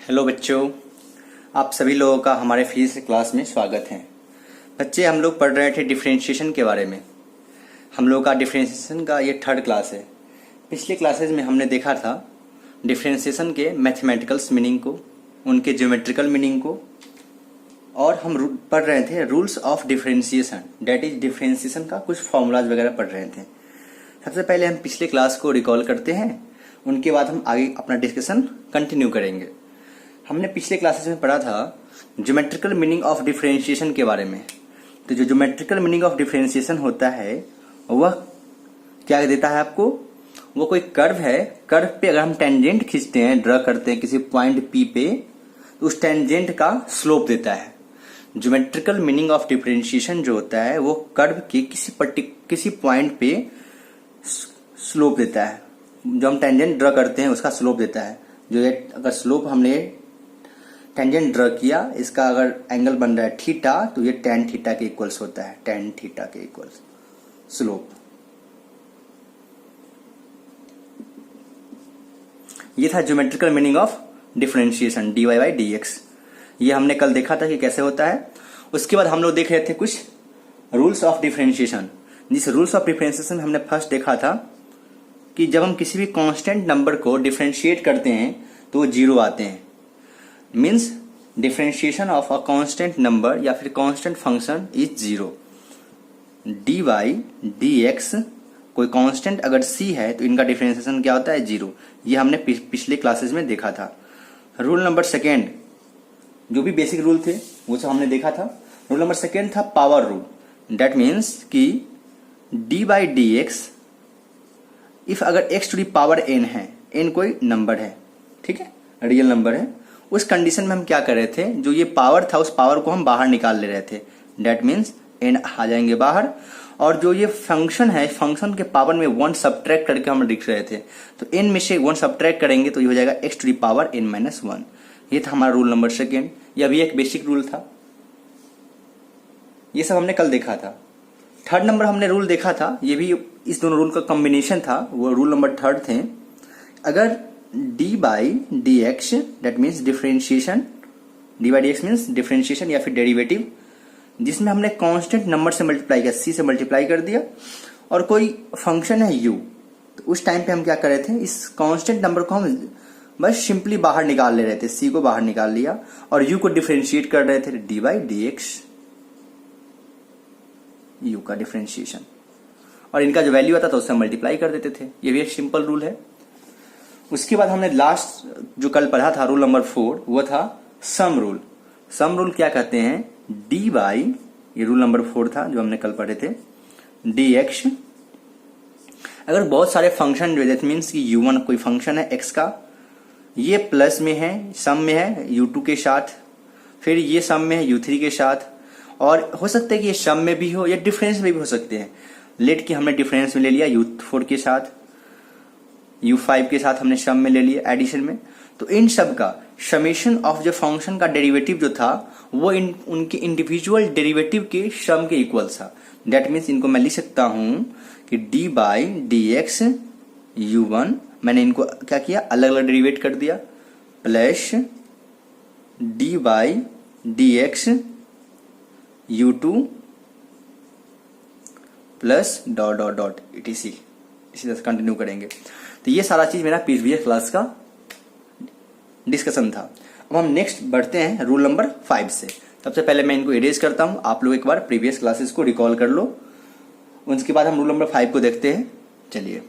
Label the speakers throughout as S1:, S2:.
S1: Hello बच्चों, आप सभी लोगों का हमारे फिजिक्स क्लास में स्वागत है। बच्चे, हम लोग पढ़ रहे थे डिफरेंशिएशन के बारे में। हम लोग का डिफरेंशिएशन का ये थर्ड क्लास है। पिछले क्लासेज में हमने देखा था डिफरेंशिएशन के मैथमेटिकल्स मीनिंग को, उनके ज्योमेट्रिकल मीनिंग को, और हम पढ़ रहे थे rules of differentiation, that is differentiation का कुछ फॉर्मूलाज वगैरह पढ़ रहे थे। सबसे पहले हम पिछले क्लास को रिकॉल करते हैं, उनके बाद हम आगे अपना डिस्कशन कंटिन्यू करेंगे। हमने पिछले क्लासेस में पढ़ा था ज्योमेट्रिकल मीनिंग ऑफ डिफरेंशिएशन के बारे में। तो जो ज्योमेट्रिकल मीनिंग ऑफ डिफरेंशिएशन होता है वह क्या देता है आपको? वो कोई कर्व है, कर्व पे अगर हम टेंजेंट खींचते हैं, ड्रा करते हैं किसी पॉइंट पी पे, तो उस टेंजेंट का स्लोप देता है। ज्योमेट्रिकल मीनिंग ऑफ डिफरेंशिएशन जो होता है वो कर्व के किसी पॉइंट पे स्लोप देता है। जो हम टेंजेंट ड्रा करते हैं उसका स्लोप देता है। जो ये अगर स्लोप हमने टेंजेंट ड्रा किया, इसका अगर एंगल बन रहा है थीटा, तो ये टेन थीटा के इक्वल्स होता है, टेन थीटा के इक्वल्स स्लोप। ये था geometrical meaning of differentiation, dy by dx। ये हमने कल देखा था कि कैसे होता है। उसके बाद हम लोग देख रहे थे कुछ रूल्स ऑफ डिफरेंशिएशन। जिस रूल्स ऑफ डिफरेंशिएशन हमने फर्स्ट देखा था कि जब हम किसी भी कांस्टेंट नंबर को डिफरेंशिएट करते हैं तो वो जीरो आते हैं। Means differentiation of a constant number या फिर constant function is zero. D by d x, कोई कांस्टेंट अगर c है तो इनका डिफरेंशिएशन क्या होता है? जीरो। ये हमने पिछले क्लासेस में देखा था। रूल नंबर सेकेंड, जो भी बेसिक रूल थे वो सब हमने देखा था। रूल नंबर सेकेंड था पावर रूल। दैट मीन्स कि d by d x, if अगर x to the power n है, n कोई नंबर है, ठीक है, रियल नंबर है, उस कंडीशन में हम क्या कर रहे थे, जो ये पावर था उस पावर को हम बाहर निकाल ले रहे थे। डेट मीन्स n आ जाएंगे बाहर, और जो ये फंक्शन है, फंक्शन के पावर में वन सब्ट्रैक्ट करके हम लिख रहे थे, तो n में से वन सब्ट्रैक्ट करेंगे तो ये हो जाएगा x to the power n minus one. ये था हमारा रूल नंबर सेकेंड। यह भी एक बेसिक रूल था। ये सब हमने कल देखा था। थर्ड नंबर हमने रूल देखा था, ये भी इस दोनों रूल का कॉम्बिनेशन था, वो रूल नंबर थर्ड थे। अगर d by d x, that means differentiation, d by d x means differentiation या फिर डेरिवेटिव, जिसमें हमने कांस्टेंट नंबर से मल्टीप्लाई किया, c से मल्टीप्लाई कर दिया, और कोई फंक्शन है u, तो उस टाइम पे हम क्या कर रहे थे, इस कांस्टेंट नंबर को हम बस सिंपली बाहर निकाल ले रहे थे, c को बाहर निकाल लिया और u को डिफरेंशिएट कर रहे थे, d by d x, u का डिफरेंशिएशन, और इनका जो वैल्यू आता था उससे मल्टीप्लाई कर देते थे। ये भी एक सिंपल रूल है। उसके बाद हमने लास्ट जो कल पढ़ा था रूल नंबर 4, वो था सम रूल। सम रूल क्या कहते हैं? डी बाई, ये रूल नंबर 4 था जो हमने कल पढ़े थे, डी एक्स। अगर बहुत सारे फंक्शन जो दैट मीन्स कि u1 कोई फंक्शन है x का, ये प्लस में है, सम में है u2 के साथ, फिर ये सम में है u3 के साथ, और हो सकता है कि ये सम में भी हो या डिफरेंस में भी हो सकते हैं। लेट कि हमने डिफरेंस में ले लिया u4 के साथ, u5 के साथ हमने सम में ले लिया एडिशन में। तो इन सब का समेशन ऑफ जो फंक्शन का डेरिवेटिव जो था वो उनके इंडिविजुअल डेरिवेटिव के सम के इक्वल था। दैट मीन्स इनको मैं लिख सकता हूं कि d by d x u1, मैंने इनको क्या किया, अलग अलग डेरिवेट कर दिया, plus d by d x u2 plus dot dot dot etc। इसी तरह से कंटिन्यू करेंगे। तो ये सारा चीज मेरा प्रीवियस क्लास का डिस्कशन था। अब हम नेक्स्ट बढ़ते हैं रूल नंबर 5 से। सबसे पहले मैं इनको इरेज करता हूं, आप लोग एक बार प्रीवियस क्लासेस को रिकॉल कर लो, उसके बाद हम रूल नंबर 5 को देखते हैं। चलिए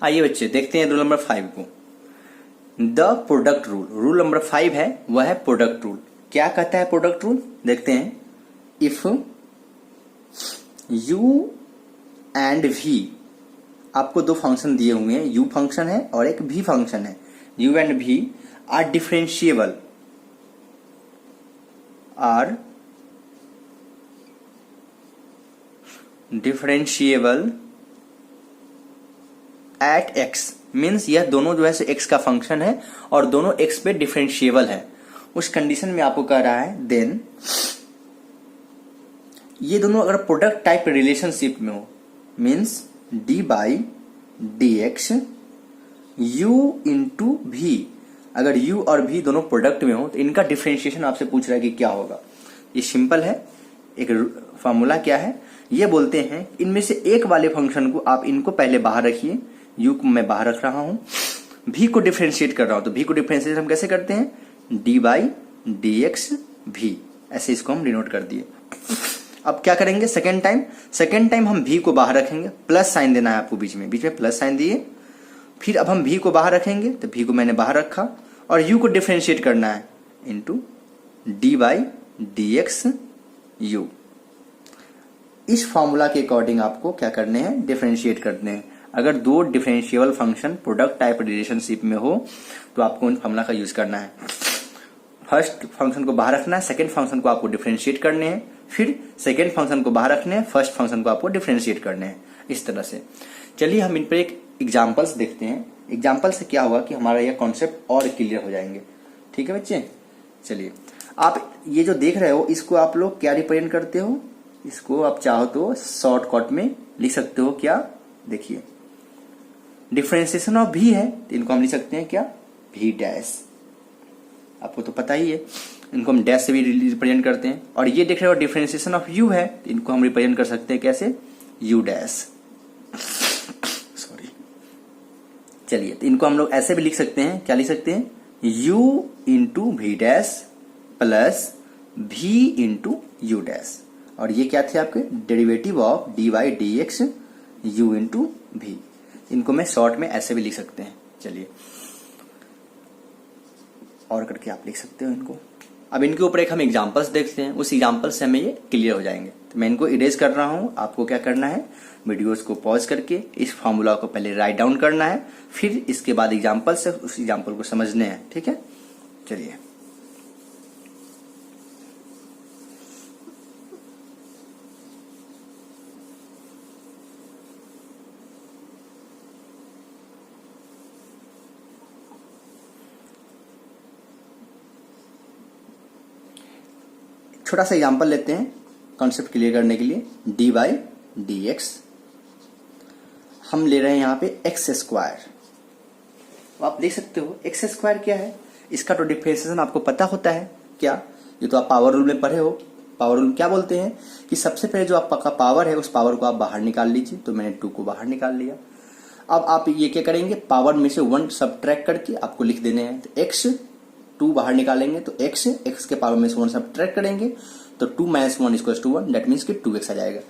S1: आइए बच्चे देखते हैं रूल नंबर 5 को। The product rule, rule number 5 है, वह है प्रोडक्ट रूल। क्या कहता है प्रोडक्ट रूल? देखते हैं। इफ u एंड v, आपको दो फंक्शन दिए हुए हैं, u फंक्शन है और एक v फंक्शन है, u and v are differentiable, at x, means यह दोनों जो है x का फंक्शन है और दोनों x पे डिफरेंशिएबल है। उस कंडीशन में आपको कह रहा है देन ये दोनों अगर प्रोडक्ट टाइप रिलेशनशिप में हो, means d by d x u into v, अगर u और v दोनों प्रोडक्ट में हो तो इनका डिफरेंशिएशन आपसे पूछ रहा है कि क्या होगा। ये सिंपल है। एक फॉर्मूला क्या है, ये बोलते हैं इनमें से एक वाले फंक्शन को आप इनको पहले बाहर रखिए, u को मैं बाहर रख रहा हूं, v को डिफरेंशिएट कर रहा हूं, तो v को डिफरेंशिएट हम कैसे करते हैं, dy dx v, ऐसे इसको हम डिनोट कर दिए। अब क्या करेंगे, सेकेंड टाइम हम v को बाहर रखेंगे, प्लस साइन देना है आपको बीच में प्लस साइन दिए। फिर अब हम v को बाहर रखेंगे, तो v को मैंने बाहर रखा और u को डिफरेंशिएट करना है इनटू dy dx u। इस फॉर्मूला के अकॉर्डिंग आपको क्या करने हैं, डिफरेंशिएट करने हैं। अगर दो differentiable function product type relationship में हो तो आपको उन फॉर्मूला का यूज करना है। फर्स्ट फंक्शन को बाहर रखना है, सेकेंड फंक्शन को आपको डिफरेंशिएट करने हैं, फिर सेकेंड फंक्शन को बाहर रखने हैं, फर्स्ट फंक्शन को आपको डिफरेंशिएट करने हैं, इस तरह से। चलिए हम इन पर एक एग्जाम्पल्स देखते हैं। एग्जाम्पल से क्या होगा कि हमारा यह कॉन्सेप्ट और क्लियर हो जाएंगे। ठीक है बच्चे, चलिए आप ये जो देख रहे हो इसको आप लोग क्या रिप्रेजेंट करते हो, इसको आप चाहो तो शॉर्टकट में लिख सकते हो। क्या, देखिए डिफरेंशिएशन ऑफ v है तो इनको हम लिख सकते हैं क्या, v डैश, आपको तो पता ही है, इनको हम डैश से भी रिप्रेजेंट करते हैं। और ये देख रहे हो डिफरेंशिएशन ऑफ u है तो इनको हम रिप्रेजेंट कर सकते हैं कैसे, u डैश, सॉरी। चलिए तो इनको हम लोग ऐसे भी लिख सकते हैं, क्या लिख सकते हैं, u into v dash plus v into u dash, और ये क्या थे आपके derivative of dy dx u into v। इनको मैं शॉर्ट में ऐसे भी लिख सकते हैं। चलिए और करके आप लिख सकते हो इनको। अब इनके ऊपर एक हम एग्जांपल्स देखते हैं, उस एग्जांपल से हमें ये क्लियर हो जाएंगे। तो मैं इनको इरेज कर रहा हूं, आपको क्या करना है, वीडियोस को पॉज करके इस फॉर्मूला को पहले राइट डाउन करना है, फिर इसके बाद एग्जांपल से उस एग्जांपल को समझने हैं। ठीक है, चलिए छोटा सा एग्जांपल लेते हैं कॉन्सेप्ट क्लियर करने के लिए। dy dx हम ले रहे हैं यहाँ पे एक्स स्क्वायर। आप देख सकते हो एक्स स्क्वायर क्या है, इसका तो डिफरेंशिएशन आपको पता होता है क्या, ये तो आप पावर रूल में पढ़े हो। पावर रूल क्या बोलते हैं कि सबसे पहले जो आपका पावर है उस पावर को आप बाहर निकाल लीजिए, तो मैंने 2 को बाहर निकाल लिया। अब आप ये क्या करेंगे, पावर में से 1 सब्ट्रैक्ट करके आपको लिख देने हैं। तो एक्स 2 बाहर निकालेंगे तो एक्स के पावर में से 1 सब्ट्रैक्ट करेंगे तो 2 - 1 = 1, दैट मीन्स कि 2x आ जाएगा।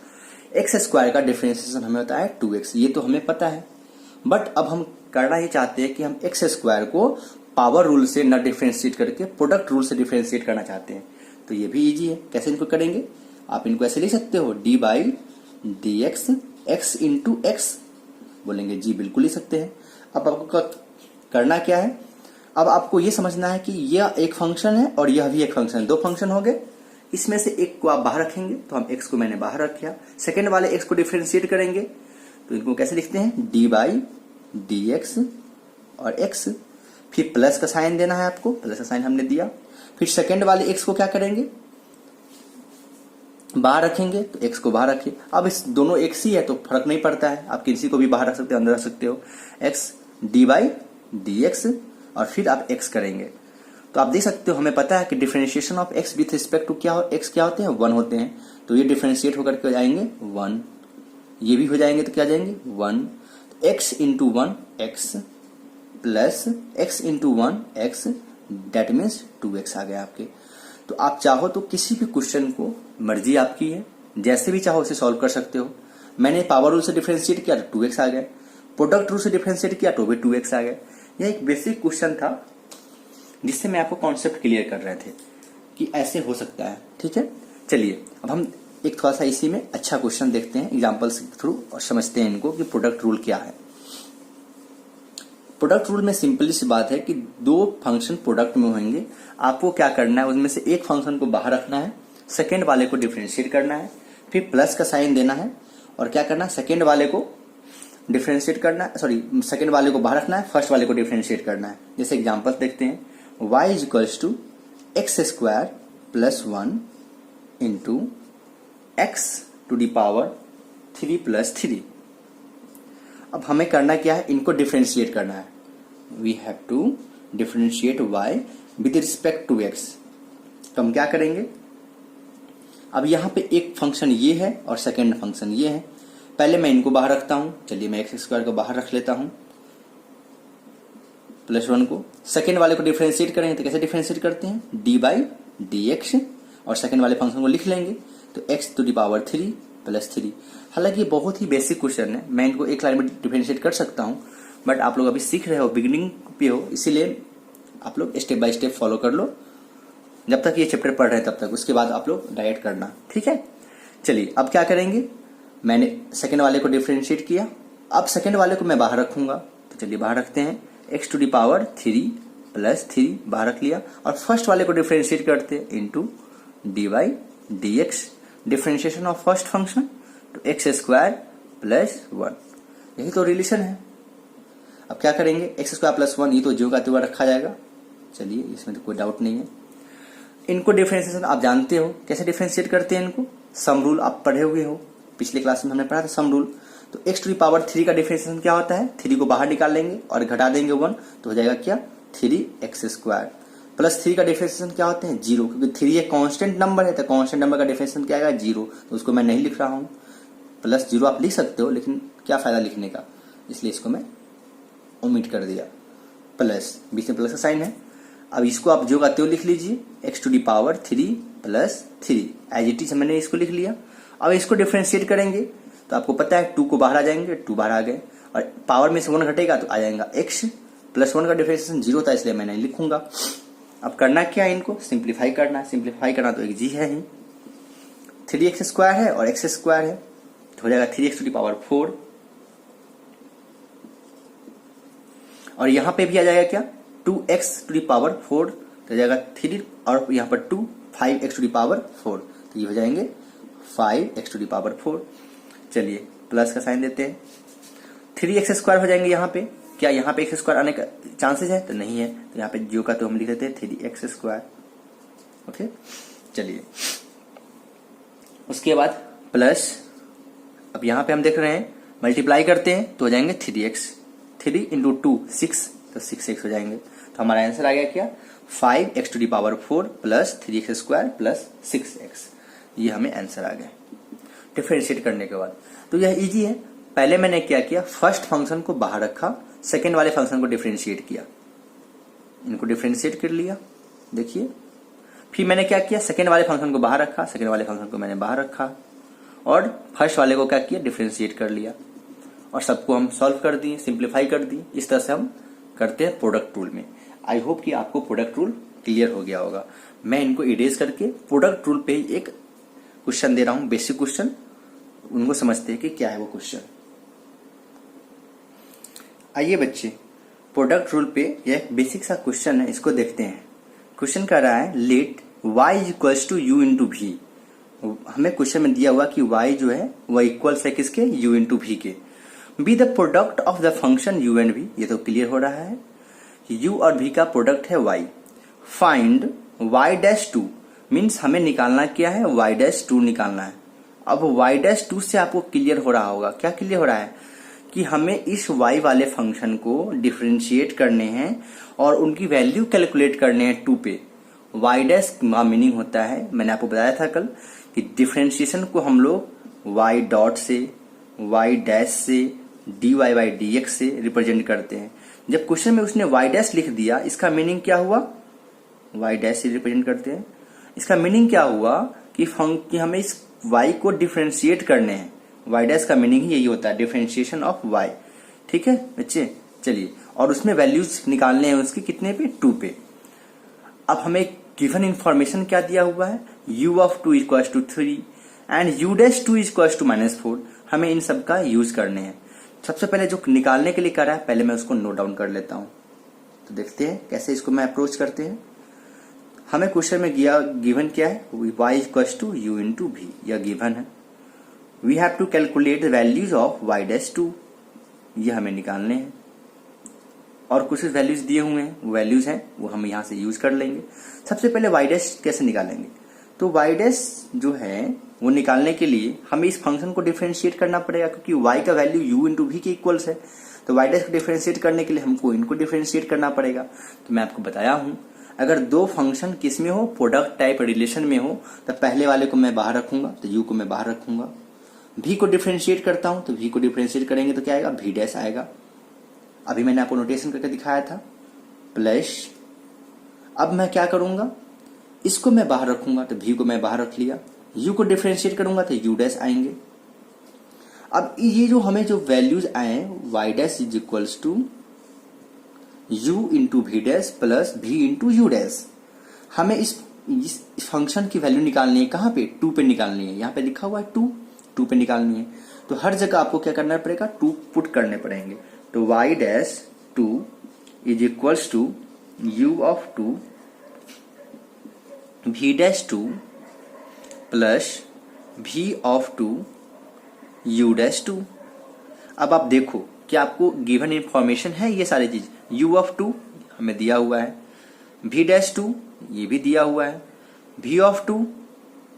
S1: एक्स स्क्वायर का डिफरेंशिएशन हमें होता है 2x, ये तो हमें पता है। बट अब हम करना ही चाहते हैं कि हम एक्स स्क्वायर को पावर रूल से न डिफरेंशिएट करके प्रोडक्ट रूल से डिफरेंशिएट करना चाहते हैं। तो ये भी इजी है, कैसे इनको करेंगे, आप इनको ऐसे लिख सकते हो dy dx x into x, बोलेंगे जी बिल्कुल लिख सकते हैं। अब आपको करना क्या है, अब आपको ये समझना है कि यह एक फंक्शन है और यह भी एक फंक्शन है, 2 फंक्शन हो गए। इसमें से एक को आप बाहर रखेंगे, तो हम x को मैंने बाहर रखा, सेकेंड वाले x को डिफरेंशिएट करेंगे तो इनको कैसे लिखते हैं, dy dx और x, फिर प्लस का साइन देना है आपको, प्लस का साइन हमने दिया। फिर सेकेंड वाले x को क्या करेंगे, बाहर रखेंगे, तो x को बाहर रखिए। अब इस दोनों x ही है तो फर्क नहीं पड़ता है, आप किसी को भी बाहर रख सकते हो, अंदर रख सकते हो। x dy dx और फिर आप x करेंगे तो आप देख सकते हो हमें पता है कि differentiation of x with respect to क्या हो, x क्या होते हैं, 1 होते हैं। तो ये डिफरेंशिएट होकर के हो जाएंगे 1, ये भी हो जाएंगे तो क्या जाएंगे 1, x into 1 x plus x into 1 x, that means 2x आ गया आपके। तो आप चाहो तो किसी भी क्वेश्चन को, मर्जी आपकी है, जैसे भी चाहो उसे सॉल्व कर सकते हो। मैंने पावर रूल से डिफरेंशिएट किया तो 2x आ गया, प्रोडक्ट रूल से डिफरेंशिएट किया तो भी 2x आ गया। यह एक बेसिक क्वेश्चन था जिससे मैं आपको कॉन्सेप्ट क्लियर कर रहे थे कि ऐसे हो सकता है। ठीक है, चलिए अब हम एक थोड़ा सा इसी में अच्छा क्वेश्चन देखते हैं एग्जांपल्स के थ्रू और समझते हैं इनको कि प्रोडक्ट रूल क्या है। प्रोडक्ट रूल में सिंपली सी बात है कि 2 फंक्शन प्रोडक्ट में होंगे, आपको क्या करना है, उनमें से एक फंक्शन को बाहर रखना है, सेकेंड वाले को डिफरेंशिएट करना है, फिर प्लस का साइन देना है और क्या करना है, सेकेंड वाले को डिफरेंशिएट करना है, सॉरी सेकेंड वाले को बाहर रखना है, फर्स्ट वाले को डिफरेंशिएट करना है। जैसे एग्जांपल्स देखते हैं, y = x² + 1 इंटू x⁻³ + 3। अब हमें करना क्या है, इनको डिफरेंशिएट करना है। We have to differentiate y with respect to x। तो हम क्या करेंगे, अब यहाँ पे एक फंक्शन ये है और सेकेंड फंक्शन ये है। पहले मैं इनको बाहर रखता हूं, चलिए मैं एक्स स्क्वायर को बाहर रख लेता हूं +1 को। सेकेंड वाले को डिफरेंशिएट करेंगे तो कैसे डिफरेंशिएट करते हैं, डी बाई डी एक्स, और सेकेंड वाले फंक्शन को लिख लेंगे तो x टू दी पावर 3 + 3। हालांकि ये बहुत ही बेसिक क्वेश्चन है, मैं इनको एक लाइन में डिफरेंशिएट कर सकता हूं, बट आप लोग अभी सीख रहे हो, बिगिनिंग पे हो, इसीलिए आप लोग स्टेप बाय स्टेप फॉलो कर लो जब तक ये चैप्टर पढ़ रहे हैं तब तक, उसके बाद आप लोग डायरेक्ट करना, ठीक है। चलिए अब क्या करेंगे, मैंने सेकेंड वाले को डिफरेंशिएट किया, अब सेकेंड वाले को मैं बाहर रखूंगा, तो चलिए बाहर रखते हैं, x टू दी पावर 3 + 3 बाहर रख लिया, और फर्स्ट वाले को डिफरेंशिएट करते हैं into D by d x, differentiation of first function तो x² + 1, यही तो रिलेशन है। अब क्या करेंगे, x² + 1 ये तो ज्यों का त्यों रखा जाएगा, चलिए इसमें तो कोई डाउट नहीं है। इनको डिफरेंशिएशन आप जानते हो कैसे डिफरेंशिएट करते हैं इनको, सम रूल आप पढ़े हुए हो, पिछले क्लास में हमने पढ़ा था सम रूल। तो x टू दी पावर 3 का डिफरेंशिएशन क्या होता है, 3 को बाहर निकाल लेंगे और घटा देंगे 1 तो हो जाएगा क्या 3x² + 3 का डिफरेंशिएशन क्या होते हैं 0, क्योंकि 3 एक कांस्टेंट नंबर है तो कांस्टेंट नंबर का डिफरेंशिएशन क्या आएगा 0, तो उसको मैं नहीं लिख रहा हूं, +0 आप लिख सकते हो लेकिन क्या फायदा लिखने का, इसलिए इसको मैं ओमिट कर दिया, प्लस बीच में प्लस का साइन है। अब इसको आप जो का त्यों लिख लीजिए, x to the power 3 + 3 as it is मैंने इसको लिख लिया। अब इसको डिफरेंशिएट करेंगे तो आपको पता है 2 को बाहर आ जाएंगे, 2 बाहर आ गए, और पावर में से 1 घटेगा तो आ जाएगा x, +1 का डिफरेंशिएशन 0 था इसलिए मैं नहीं लिखूंगा। अब करना क्या है, इनको सिंप्लीफाई करना है, सिंप्लीफाई करना तो एक जी है ही, 3x² है और x² है तो हो जाएगा 3x टू दी पावर 4, और यहां पे भी आ जाएगा क्या 2x टू दी पावर 4 तो हो जाएगा 3, और यहाँ पर 2 5x टू दी पावर 4 तो ये हो जाएंगे 5x टू दी पावर 4। चलिए प्लस का साइन देते हैं, 3x² हो जाएंगे यहाँ पे, क्या यहाँ पे x² आने का चांसेस है तो नहीं है, तो यहाँ पे जो का तो हम लिख देते हैं 3x²। ओके चलिए उसके बाद प्लस, अब यहाँ पे हम देख रहे हैं मल्टीप्लाई करते हैं तो हो जाएंगे 3x, 3 × 2 6 तो 6x हो जाएंगे, तो हमारा आंसर आ गया क्या 5x to the power 4 + 3x² + 6x, ये हमें आंसर आ गया डिफरेंशिएट करने के बाद। तो यह इजी है, पहले मैंने क्या किया, फर्स्ट फंक्शन को बाहर रखा, सेकेंड वाले फंक्शन को डिफरेंशिएट किया, इनको डिफरेंशिएट कर लिया, देखिए। फिर मैंने क्या किया, सेकेंड वाले फंक्शन को बाहर रखा, सेकेंड वाले फंक्शन को मैंने बाहर रखा, और फर्स्ट वाले को क्या किया, डिफरेंशिएट कर लिया, और सबको हम सॉल्व कर दिए, सिंप्लीफाई कर दिए। इस तरह से हम करते हैं प्रोडक्ट रूल में। आई होप कि आपको प्रोडक्ट रूल क्लियर हो गया होगा। मैं इनको इरेज करके प्रोडक्ट रूल पे एक क्वेश्चन दे रहा हूं, बेसिक क्वेश्चन, उनको समझते हैं कि क्या है वो क्वेश्चन। आइए बच्चे, प्रोडक्ट रूल पे यह एक बेसिक सा क्वेश्चन है, इसको देखते हैं। क्वेश्चन कर रहा है लेट y = u × v। हमें क्वेश्चन में दिया हुआ कि y जो है वह इक्वल्स है किसके, u × v के। Be the product of the function u and v, ये तो क्लियर हो रहा है कि u और v का प्रोडक्ट है y। फाइंड y'2 मीन्स हमें निकालना क्या है, y'2 निकालना है। अब y'2 से आपको क्लियर हो रहा होगा, क्या क्लियर हो रहा है कि हमें इस y वाले फंक्शन को डिफरेंशिएट करने हैं और उनकी वैल्यू कैलकुलेट करने हैं 2 पे। y' का मीनिंग होता है, मैंने आपको बताया था कल, कि डिफरेंशिएशन को हम लोग y डॉट से, y' से, dy/dx से रिप्रेजेंट करते हैं। जब क्वेश्चन में उसने y' लिख दिया, इसका मीनिंग क्या हुआ, y' से रिप्रेजेंट करते हैं, इसका मीनिंग क्या हुआ कि हमें इस y को डिफरेंशिएट करने हैं। y' का मीनिंग ही यही होता है, डिफरेंशिएशन ऑफ y। ठीक है बच्चे, चलिए, और उसमें वैल्यूज निकालने हैं उसके कितने पे, 2 पे। अब हमें गिवन इंफॉर्मेशन क्या दिया हुआ है, u(2 = 3 एंड u'2 = -4। हमें इन सब का यूज करने हैं। सबसे पहले जो निकालने के लिए कर रहा है, पहले मैं उसको नोट डाउन कर लेता हूं, तो देखते हैं कैसे इसको मैं अप्रोच करते हैं। हमें क्वेश्चन में गिवन क्या है, y = u × v, यह गिवन है। We have to calculate the values of y'2, ये हमें निकालने हैं, और कुछ वैल्यूज दिए हुए हैं, वो वैल्यूज हैं वो हम यहां से यूज कर लेंगे। सबसे पहले y' कैसे निकालेंगे, तो y' जो है वो निकालने के लिए हमें इस फंक्शन को डिफरेंशिएट करना पड़ेगा, क्योंकि y का वैल्यू u × v के इक्वल्स है। तो तो y डैश को डिफरेंशिएट करने के लिए हमको इनको डिफरेंशिएट करना पड़ेगा। तो मैं आपको बताया हूं, अगर दो फंक्शन किस में हो, प्रोडक्ट टाइप रिलेशन में हो, तो पहले वाले को मैं बाहर रखूंगा, तो u को मैं बाहर रखूंगा। v को डिफरेंशिएट करता हूं, तो v को डिफरेंशिएट करेंगे तो क्या आएगा, v डैश आएगा। अभी मैंने आपको नोटेशन करके दिखाया था, प्लस अब मैं क्या करूंगा, इसको मैं बाहर रखूंगा, तो v को मैं बाहर रख लिया। u को डिफरेंशिएट करूंगा तो u डैश आएंगे। अब ये जो हमें जो वैल्यूज आए, y dash is equals to u into v dash plus v into u dash. हमें इस फंक्शन की वैल्यू निकालनी है, कहाँ पे, 2 पे निकालनी है। यहाँ पे लिखा हुआ है 2 पे निकालनी है, तो हर जगह आपको क्या करना पड़ेगा, 2 पुट करने पड़ेंगे। तो y dash 2 is equals to u of 2 v dash 2 plus v of 2 u dash 2। अब आप देखो कि आपको गिवन इंफॉर्मेशन है ये सारी चीज, u ऑफ 2 हमें दिया हुआ है, v डैश 2 ये भी दिया हुआ है, v ऑफ 2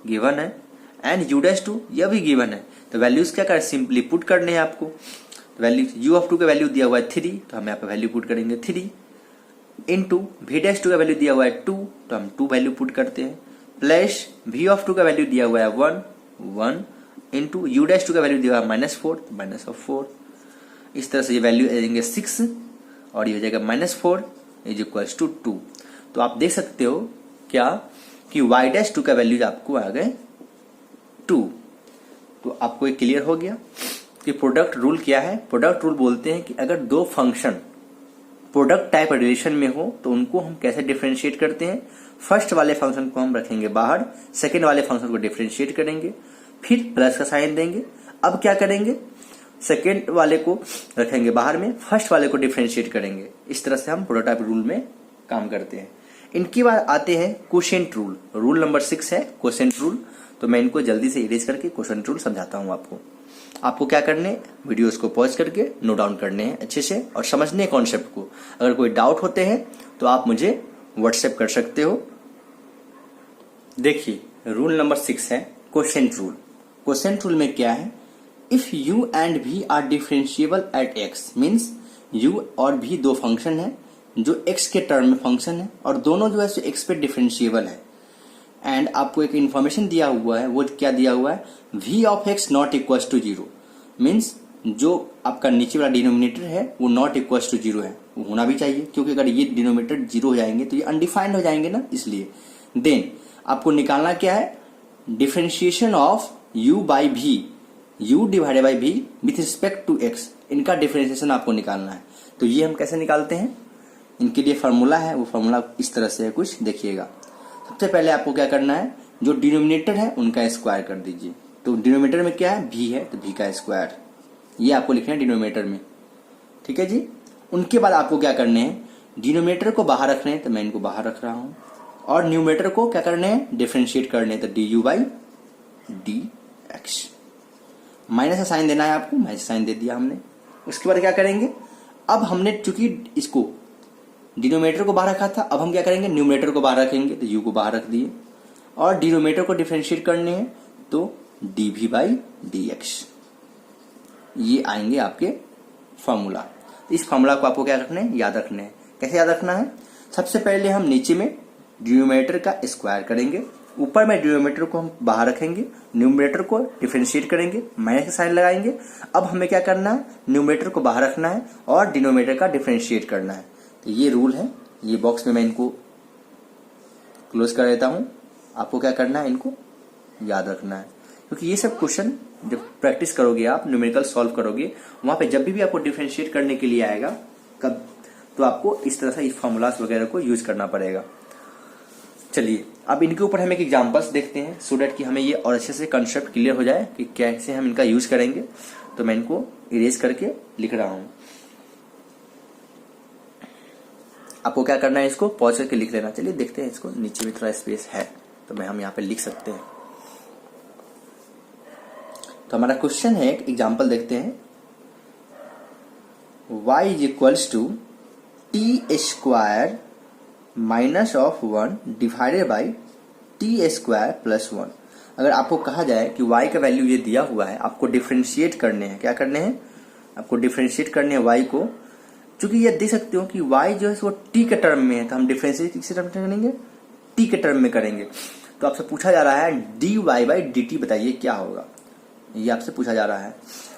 S1: गिवन है एंड u डैश 2 यह भी गिवन है। तो वैल्यूज क्या कर, सिंपली पुट करने हैं आपको। तो वैल्यू u ऑफ 2 का वैल्यू दिया हुआ है 3, तो हम यहाँ पे वैल्यू पुट करेंगे 3 इंटू v डैश 2 का वैल्यू दिया हुआ है 2, तो हम 2 वैल्यू पुट करते हैं, प्लस v ऑफ 2 का वैल्यू दिया हुआ है 1 इंटू यू डैश 2 का वैल्यू दिया हुआ है -4, तो -4। इस तरह से ये वैल्यू आ जाएंगे 6 और ये हो जाएगा -4 इज इक्वल्स टू 2। तो आप देख सकते हो क्या कि y डैश 2 का वैल्यू आपको आ गए 2। तो आपको ये क्लियर हो गया कि प्रोडक्ट रूल क्या है। प्रोडक्ट रूल बोलते हैं कि अगर दो फंक्शन प्रोडक्ट टाइप रिलेशन में हो तो उनको हम कैसे डिफरेंशिएट करते हैं। फर्स्ट वाले फंक्शन को हम रखेंगे बाहर, सेकेंड वाले फंक्शन को डिफरेंशिएट करेंगे, फिर प्लस का साइन देंगे। अब क्या करेंगे, सेकेंड वाले को रखेंगे बाहर में, फर्स्ट वाले को डिफरेंशिएट करेंगे। इस तरह से हम प्रोडक्ट टाइप रूल में काम करते हैं। इनकी बात आते हैं क्वोशिएंट रूल। रूल नंबर 6 है क्वोशिएंट रूल। तो मैं इनको जल्दी से इरेज करके क्वोशिएंट रूल समझाता हूं आपको। आपको क्या करने, वीडियोस को पॉज करके नोट डाउन करने हैं अच्छे से और समझने कॉन्सेप्ट को। अगर कोई डाउट होते हैं तो आप मुझे व्हाट्सएप कर सकते हो। देखिए रूल नंबर 6 है क्वोशिएंट रूल। क्वोशिएंट रूल में क्या है, if u and v are differentiable at x, means u और v दो फंक्शन है जो x के टर्म में फंक्शन है और दोनों जो है सो x पे डिफरेंशिएबल है। एंड आपको एक इंफॉर्मेशन दिया हुआ है, वो क्या दिया हुआ है, v of x not equals to 0, means जो आपका नीचे वाला डिनोमिनेटर है वो नॉट इक्वल्स टू 0 है। वो होना भी चाहिए क्योंकि अगर ये डिनोमिनेटर 0 हो जाएंगे तो ये अनडिफाइंड हो जाएंगे ना, इसलिए। देन आपको निकालना क्या है, differentiation of u by v, u divided by v with respect to x, इनका डिफरेंशिएशन आपको निकालना है। तो ये हम कैसे निकालते हैं, इनके लिए फार्मूला है, वो फार्मूला इस तरह से है कुछ, देखिएगा। सबसे पहले आपको क्या करना है, जो डिनोमिनेटर है उनका स्क्वायर कर दीजिए। तो डिनोमिनेटर में क्या है, v है, तो v का स्क्वायर, ये आपको लिखना है डिनोमिनेटर में, ठीक है जी। उनके बाद आपको क्या करने हैं, डिनोमिनेटर को बाहर रखने हैं, तो मैं इनको बाहर रख रहा हूं, और न्यूमरेटर को क्या करने हैं, डिफरेंशिएट करने हैं, तो du बाई dx। माइनस का साइन देना है आपको, माइनस साइन दे दिया हमने। उसके बाद क्या करेंगे, अब हमने चूंकि इसको डिनोमिनेटर को बाहर रखा था, अब हम क्या करेंगे, न्यूमरेटर को बाहर रखेंगे, तो u को बाहर रख दिए, और डिनोमिनेटर को डिफरेंशिएट करने हैं, तो dv बाई dx, ये आएंगे आपके फॉर्मूला। इस फॉर्मूला को आपको क्या रखना है, याद रखना है। कैसे याद रखना है, सबसे पहले हम नीचे में डिनोमिनेटर का स्क्वायर करेंगे, ऊपर में डिनोमिनेटर को हम बाहर रखेंगे, न्यूमरेटर को डिफरेंशिएट करेंगे, माइनस का साइन लगाएंगे। अब हमें क्या करना है, न्यूमरेटर को बाहर रखना है और डिनोमिनेटर का डिफरेंशिएट करना है। तो ये रूल है, ये बॉक्स में मैं इनको क्लोज कर देता हूं। आपको क्या करना है, इनको याद रखना है, क्योंकि ये सब क्वेश्चन जब प्रैक्टिस करोगे आप, न्यूमेरिकल सॉल्व करोगे, वहां पे जब भी आपको डिफरेंशिएट करने के लिए आएगा कब, तो आपको इस तरह से इस फॉर्मूलास वगैरह को यूज करना पड़ेगा। चलिए अब इनके ऊपर हम एक एग्जांपल्स देखते हैं, सो दैट कि हमें ये और अच्छे से कंसेप्ट क्लियर हो जाए कि कैसे हम इनका यूज करेंगे। तो मैं इनको इरेज करके लिख रहा हूं। आपको क्या करना है, इसको पॉज करके लिख लेना। चलिए देखते हैं, इसको नीचे में थोड़ा स्पेस है तो हम यहाँ पे लिख सकते हैं। तो हमारा क्वेश्चन है, एक एग्जाम्पल देखते हैं, y is equals to t square minus of 1 divided by t square plus 1। अगर आपको कहा जाए कि y का वैल्यू ये दिया हुआ है, आपको डिफरेंशिएट करने हैं, क्या करने हैं, आपको डिफ्रेंशिएट करने हैं y को। चूंकि ये देख सकते हो कि y जो है वो t के टर्म में है, तो हम डिफ्रेंशिएट किस टर्म में करेंगे, t के टर्म में करेंगे। तो आपसे पूछा जा रहा है dy बाई dt बताइए क्या होगा, ये आपसे पूछा जा रहा है।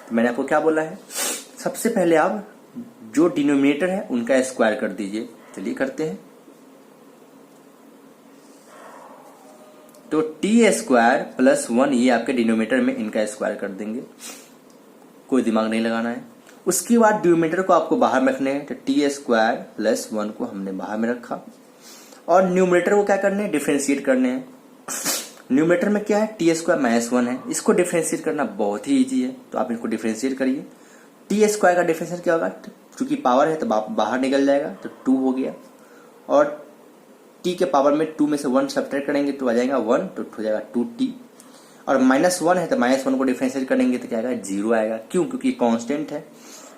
S1: तो मैंने आपको क्या बोला है, सबसे पहले आप जो डिनोमिनेटर है उनका स्क्वायर कर दीजिए। चलिए करते हैं। तो टी स्क्वायर प्लस 1 ये आपके डिनोमिनेटर में इनका स्क्वायर कर देंगे, कोई दिमाग नहीं लगाना है। उसके बाद डिनोमिनेटर को आपको बाहर में रखने हैं, तो टी स्क्वायर प्लस 1 को हमने बाहर में रखा और न्यूमरेटर को क्या करने हैं, डिफरेंशिएट करने हैं। न्यूमरेटर में क्या है, टी स्क्वायर माइनस 1 है, इसको डिफरेंशिएट करना बहुत ही इजी है, तो आप इसको डिफरेंशिएट करिए। टी स्क्वायर का डिफरेंशिएट क्या होगा, क्योंकि पावर है तो बाहर निकल जाएगा, तो 2 हो गया। और टी के पावर में 2 में से 1 सब्ट्रैक्ट करेंगे तो आ जाएगा 1, तो हो जाएगा 2t। और माइनस 1 है तो माइनस 1 को डिफरेंशिएट करेंगे तो क्या आएगा, 0 आएगा। क्यों, क्योंकि कांस्टेंट है,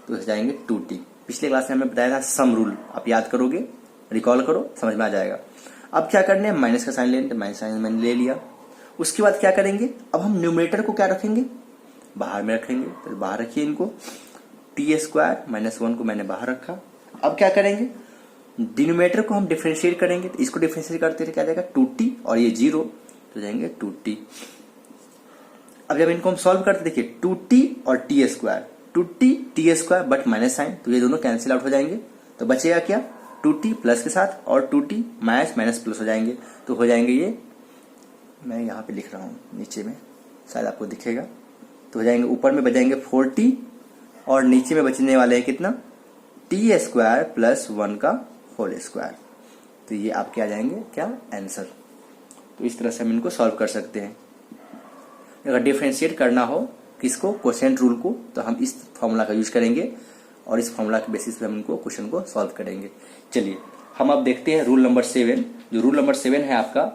S1: तो हो जाएंगे 2t। पिछले क्लास में हमने बताया था सम रूल, आप याद करोगे, रिकॉल करो, समझ में आ जाएगा। अब क्या करने हैं, माइनस का साइन लेंगे, तो माइनस साइन मैंने ले लिया। उसके बाद क्या करेंगे, अब हम न्यूमरेटर को क्या रखेंगे, बाहर में रखेंगे, तो बाहर रखिए इनको। टी स्क्वायर माइनस 1 को मैंने बाहर रखा। अब क्या करेंगे, डिनोमिनेटर को हम डिफरेंशिएट करेंगे, तो इसको डिफरेंशिएट करते हैं क्या जाएगा 2t और ये 0, तो जाएंगे 2t। अब जब इनको हम सॉल्व करते देखिए 2t और t square, 2t t square but minus sine, तो ये दोनों कैंसिल आउट हो जाएंगे, तो बचेगा क्या 2t प्लस के साथ और 2t माइनस माइनस प्लस हो जाएंगे, तो हो जाएंगे ये, मैं यहाँ पे लिख रहा हूँ नीचे में, शायद आपको दिखेगा, तो हो जाएंगे ऊपर में बच जाएंगे 4t और नीचे में बचने वाले हैं कितना, टी स्क्वायर प्लस 1 का होल स्क्वायर। तो ये आपके आ जाएंगे क्या, आंसर। तो इस तरह से हम इनको सॉल्व कर सकते हैं। अगर डिफरेंशिएट करना हो किसको, क्वोशिएंट रूल को, तो हम इस फॉर्मूला का यूज करेंगे और इस फॉर्मूला के बेसिस पे हम इनको क्वेश्चन को सॉल्व करेंगे। चलिए हम अब देखते हैं रूल नंबर 7। जो रूल नंबर 7 है आपका,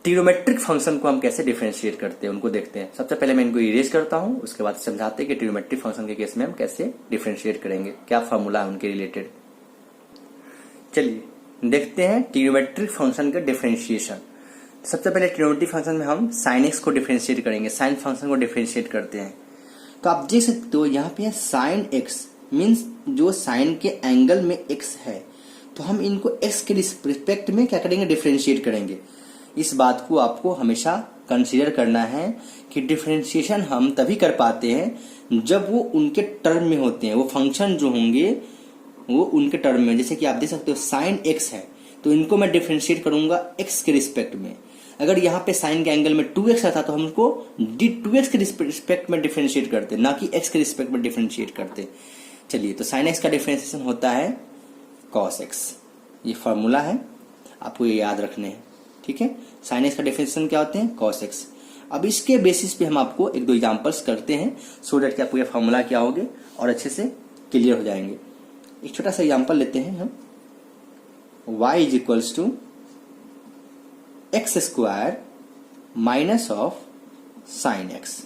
S1: ट्रिग्नोमेट्रिक फंक्शन को हम कैसे डिफरेंशिएट करते हैं उनको देखते हैं। सबसे पहले मैं इनको इरेज करता हूं, उसके बाद समझाते हैं कि ट्रिग्नोमेट्रिक फंक्शन के केस में हम कैसे डिफरेंशिएट करेंगे, क्या फॉर्मूला है उनके रिलेटेड। चलिए देखते हैं ट्रिग्नोमेट्रिक फंक्शन का डिफरेंशिएशन। सबसे पहले ट्रिग्नोमेट्रिक फंक्शन में हम साइन एक्स को डिफरेंशिएट करेंगे, साइन फंक्शन को डिफरेंशिएट करते हैं। तो आप देख सकते हो यहाँ पे साइन एक्स मीन्स जो साइन के एंगल में एक्स है, तो हम इनको एक्स के रिस्पेक्ट में क्या करेंगे, डिफरेंशिएट करेंगे। इस बात को आपको हमेशा कंसीडर करना है कि डिफरेंशिएशन हम तभी कर पाते हैं जब वो उनके टर्म में होते हैं, वो फंक्शन जो होंगे वो उनके टर्म में। जैसे कि आप देख सकते हो साइन एक्स है, तो इनको मैं डिफरेंशिएट करूंगा एक्स के रिस्पेक्ट में। अगर यहाँ पे साइन के एंगल में 2x आता तो हम उसको d2x के रिस्पेक्ट में डिफरेंशिएट करते, ना कि x के रिस्पेक्ट में डिफरेंशिएट करते। चलिए, तो साइन x का डिफरेंशिएशन होता है cos x, ये फॉर्मूला है, आपको ये याद रखने हैं, ठीक है। साइन एक्स का डिफरेंशिएशन क्या होते हैं, cos x। अब इसके बेसिस पे हम आपको एक दो एग्जांपल्स करते हैं, सो दैट कि आपको ये फॉर्मूला क्या होगे और अच्छे से क्लियर हो जाएंगे। एक छोटा सा एग्जांपल लेते हैं हम, y is equals to x square minus of sine x.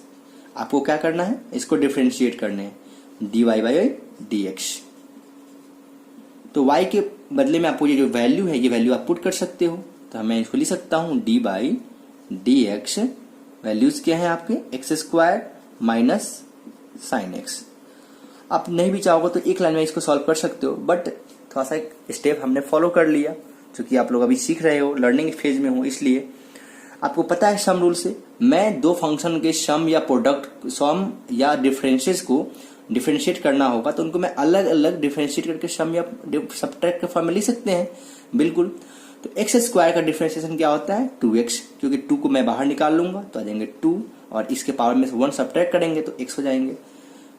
S1: आपको क्या करना है, इसको डिफरेंशिएट करने हैं, dy बाई dx। तो y के बदले में आपको ये जो वैल्यू है, ये वैल्यू आप पुट कर सकते हो। तो मैं इसको लिख सकता हूं d by d x, values क्या है आपके x square minus sine x. आप नहीं भी चाहोगे तो एक लाइन में इसको सॉल्व कर सकते हो, बट थोड़ा सा एक स्टेप हमने फॉलो कर लिया, क्योंकि आप लोग अभी सीख रहे हो, लर्निंग फेज में हो, इसलिए आपको पता है सम रूल से मैं दो फंक्शन के सम या प्रोडक्ट, सम या डिफरेंसेस को डिफरेंशिएट करना होगा तो उनको मैं अलग अलग डिफरेंशिएट करके सम या सबट्रैक्ट के फॉर्म में लिख सकते हैं, बिल्कुल। तो एक्स स्क्वायर का डिफरेंशिएशन क्या होता है 2x, क्योंकि 2 को मैं बाहर निकाल लूंगा तो आ जाएंगे 2 और इसके पावर में से 1 सबट्रैक्ट करेंगे तो x हो जाएंगे,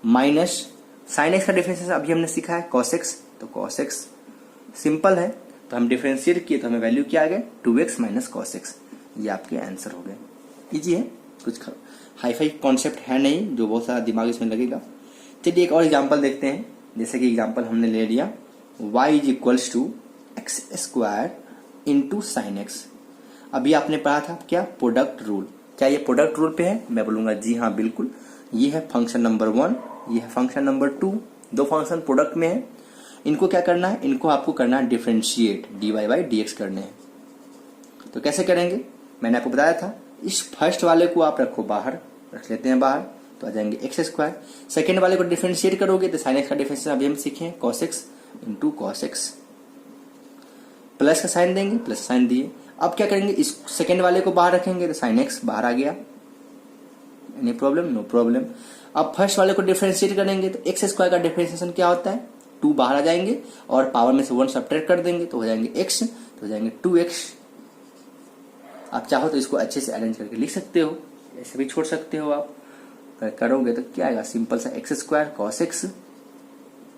S1: माइनस साइन एक्स का डिफरेंशिएशन अभी हमने सीखा है cos x, तो cos x सिंपल है, तो हम डिफरेंशिएट किए तो हमें वैल्यू क्या आ गया 2x माइनस cos x। ये आपके आंसर हो गए, इजी है, कुछ हाई फाई कॉन्सेप्ट है नहीं जो बहुत सारा दिमाग इसमें लगेगा। चलिए एक और एग्जांपल देखते हैं, जैसे कि एग्जांपल हमने ले लिया y is equals to x square into sine x. अभी आपने पढ़ा था क्या, प्रोडक्ट रूल। क्या ये प्रोडक्ट रूल पे है, मैं बोलूंगा जी हाँ बिल्कुल। ये है फंक्शन नंबर 1, ये है फंक्शन नंबर 2, दो फंक्शन प्रोडक्ट में है। इनको क्या करना है, इनको आपको करना है डिफरेंशिएट, dy बाई dx करने हैं। तो कैसे करेंगे, मैंने आपको बताया था, इस फर्स्ट वाले को आप रखो बाहर, रख लेते हैं बाहर, तो आ जाएंगे एक्स स्क्वायर। सेकेंड वाले को डिफरेंशिएट करोगे तो साइन एक्स का डिफरेंशिएशन अभी हम सीखे cos x into cos x, plus का साइन देंगे, प्लस साइन दिए। अब क्या करेंगे, इस सेकेंड वाले को बाहर रखेंगे तो साइन एक्स बाहर आ गया, एनी प्रॉब्लम, नो प्रॉब्लम। अब फर्स्ट वाले को डिफरेंशिएट करेंगे तो एक्स स्क्वायर का डिफरेंशिएशन क्या होता है, 2 बाहर आ जाएंगे और पावर में से 1 सब्ट्रैक्ट कर देंगे तो हो जाएंगे x, तो हो जाएंगे 2x। आप चाहो तो इसको अच्छे से अरेंज करके लिख सकते हो, ऐसे भी छोड़ सकते हो आप। करोगे तो क्या आएगा, सिंपल सा x square cos x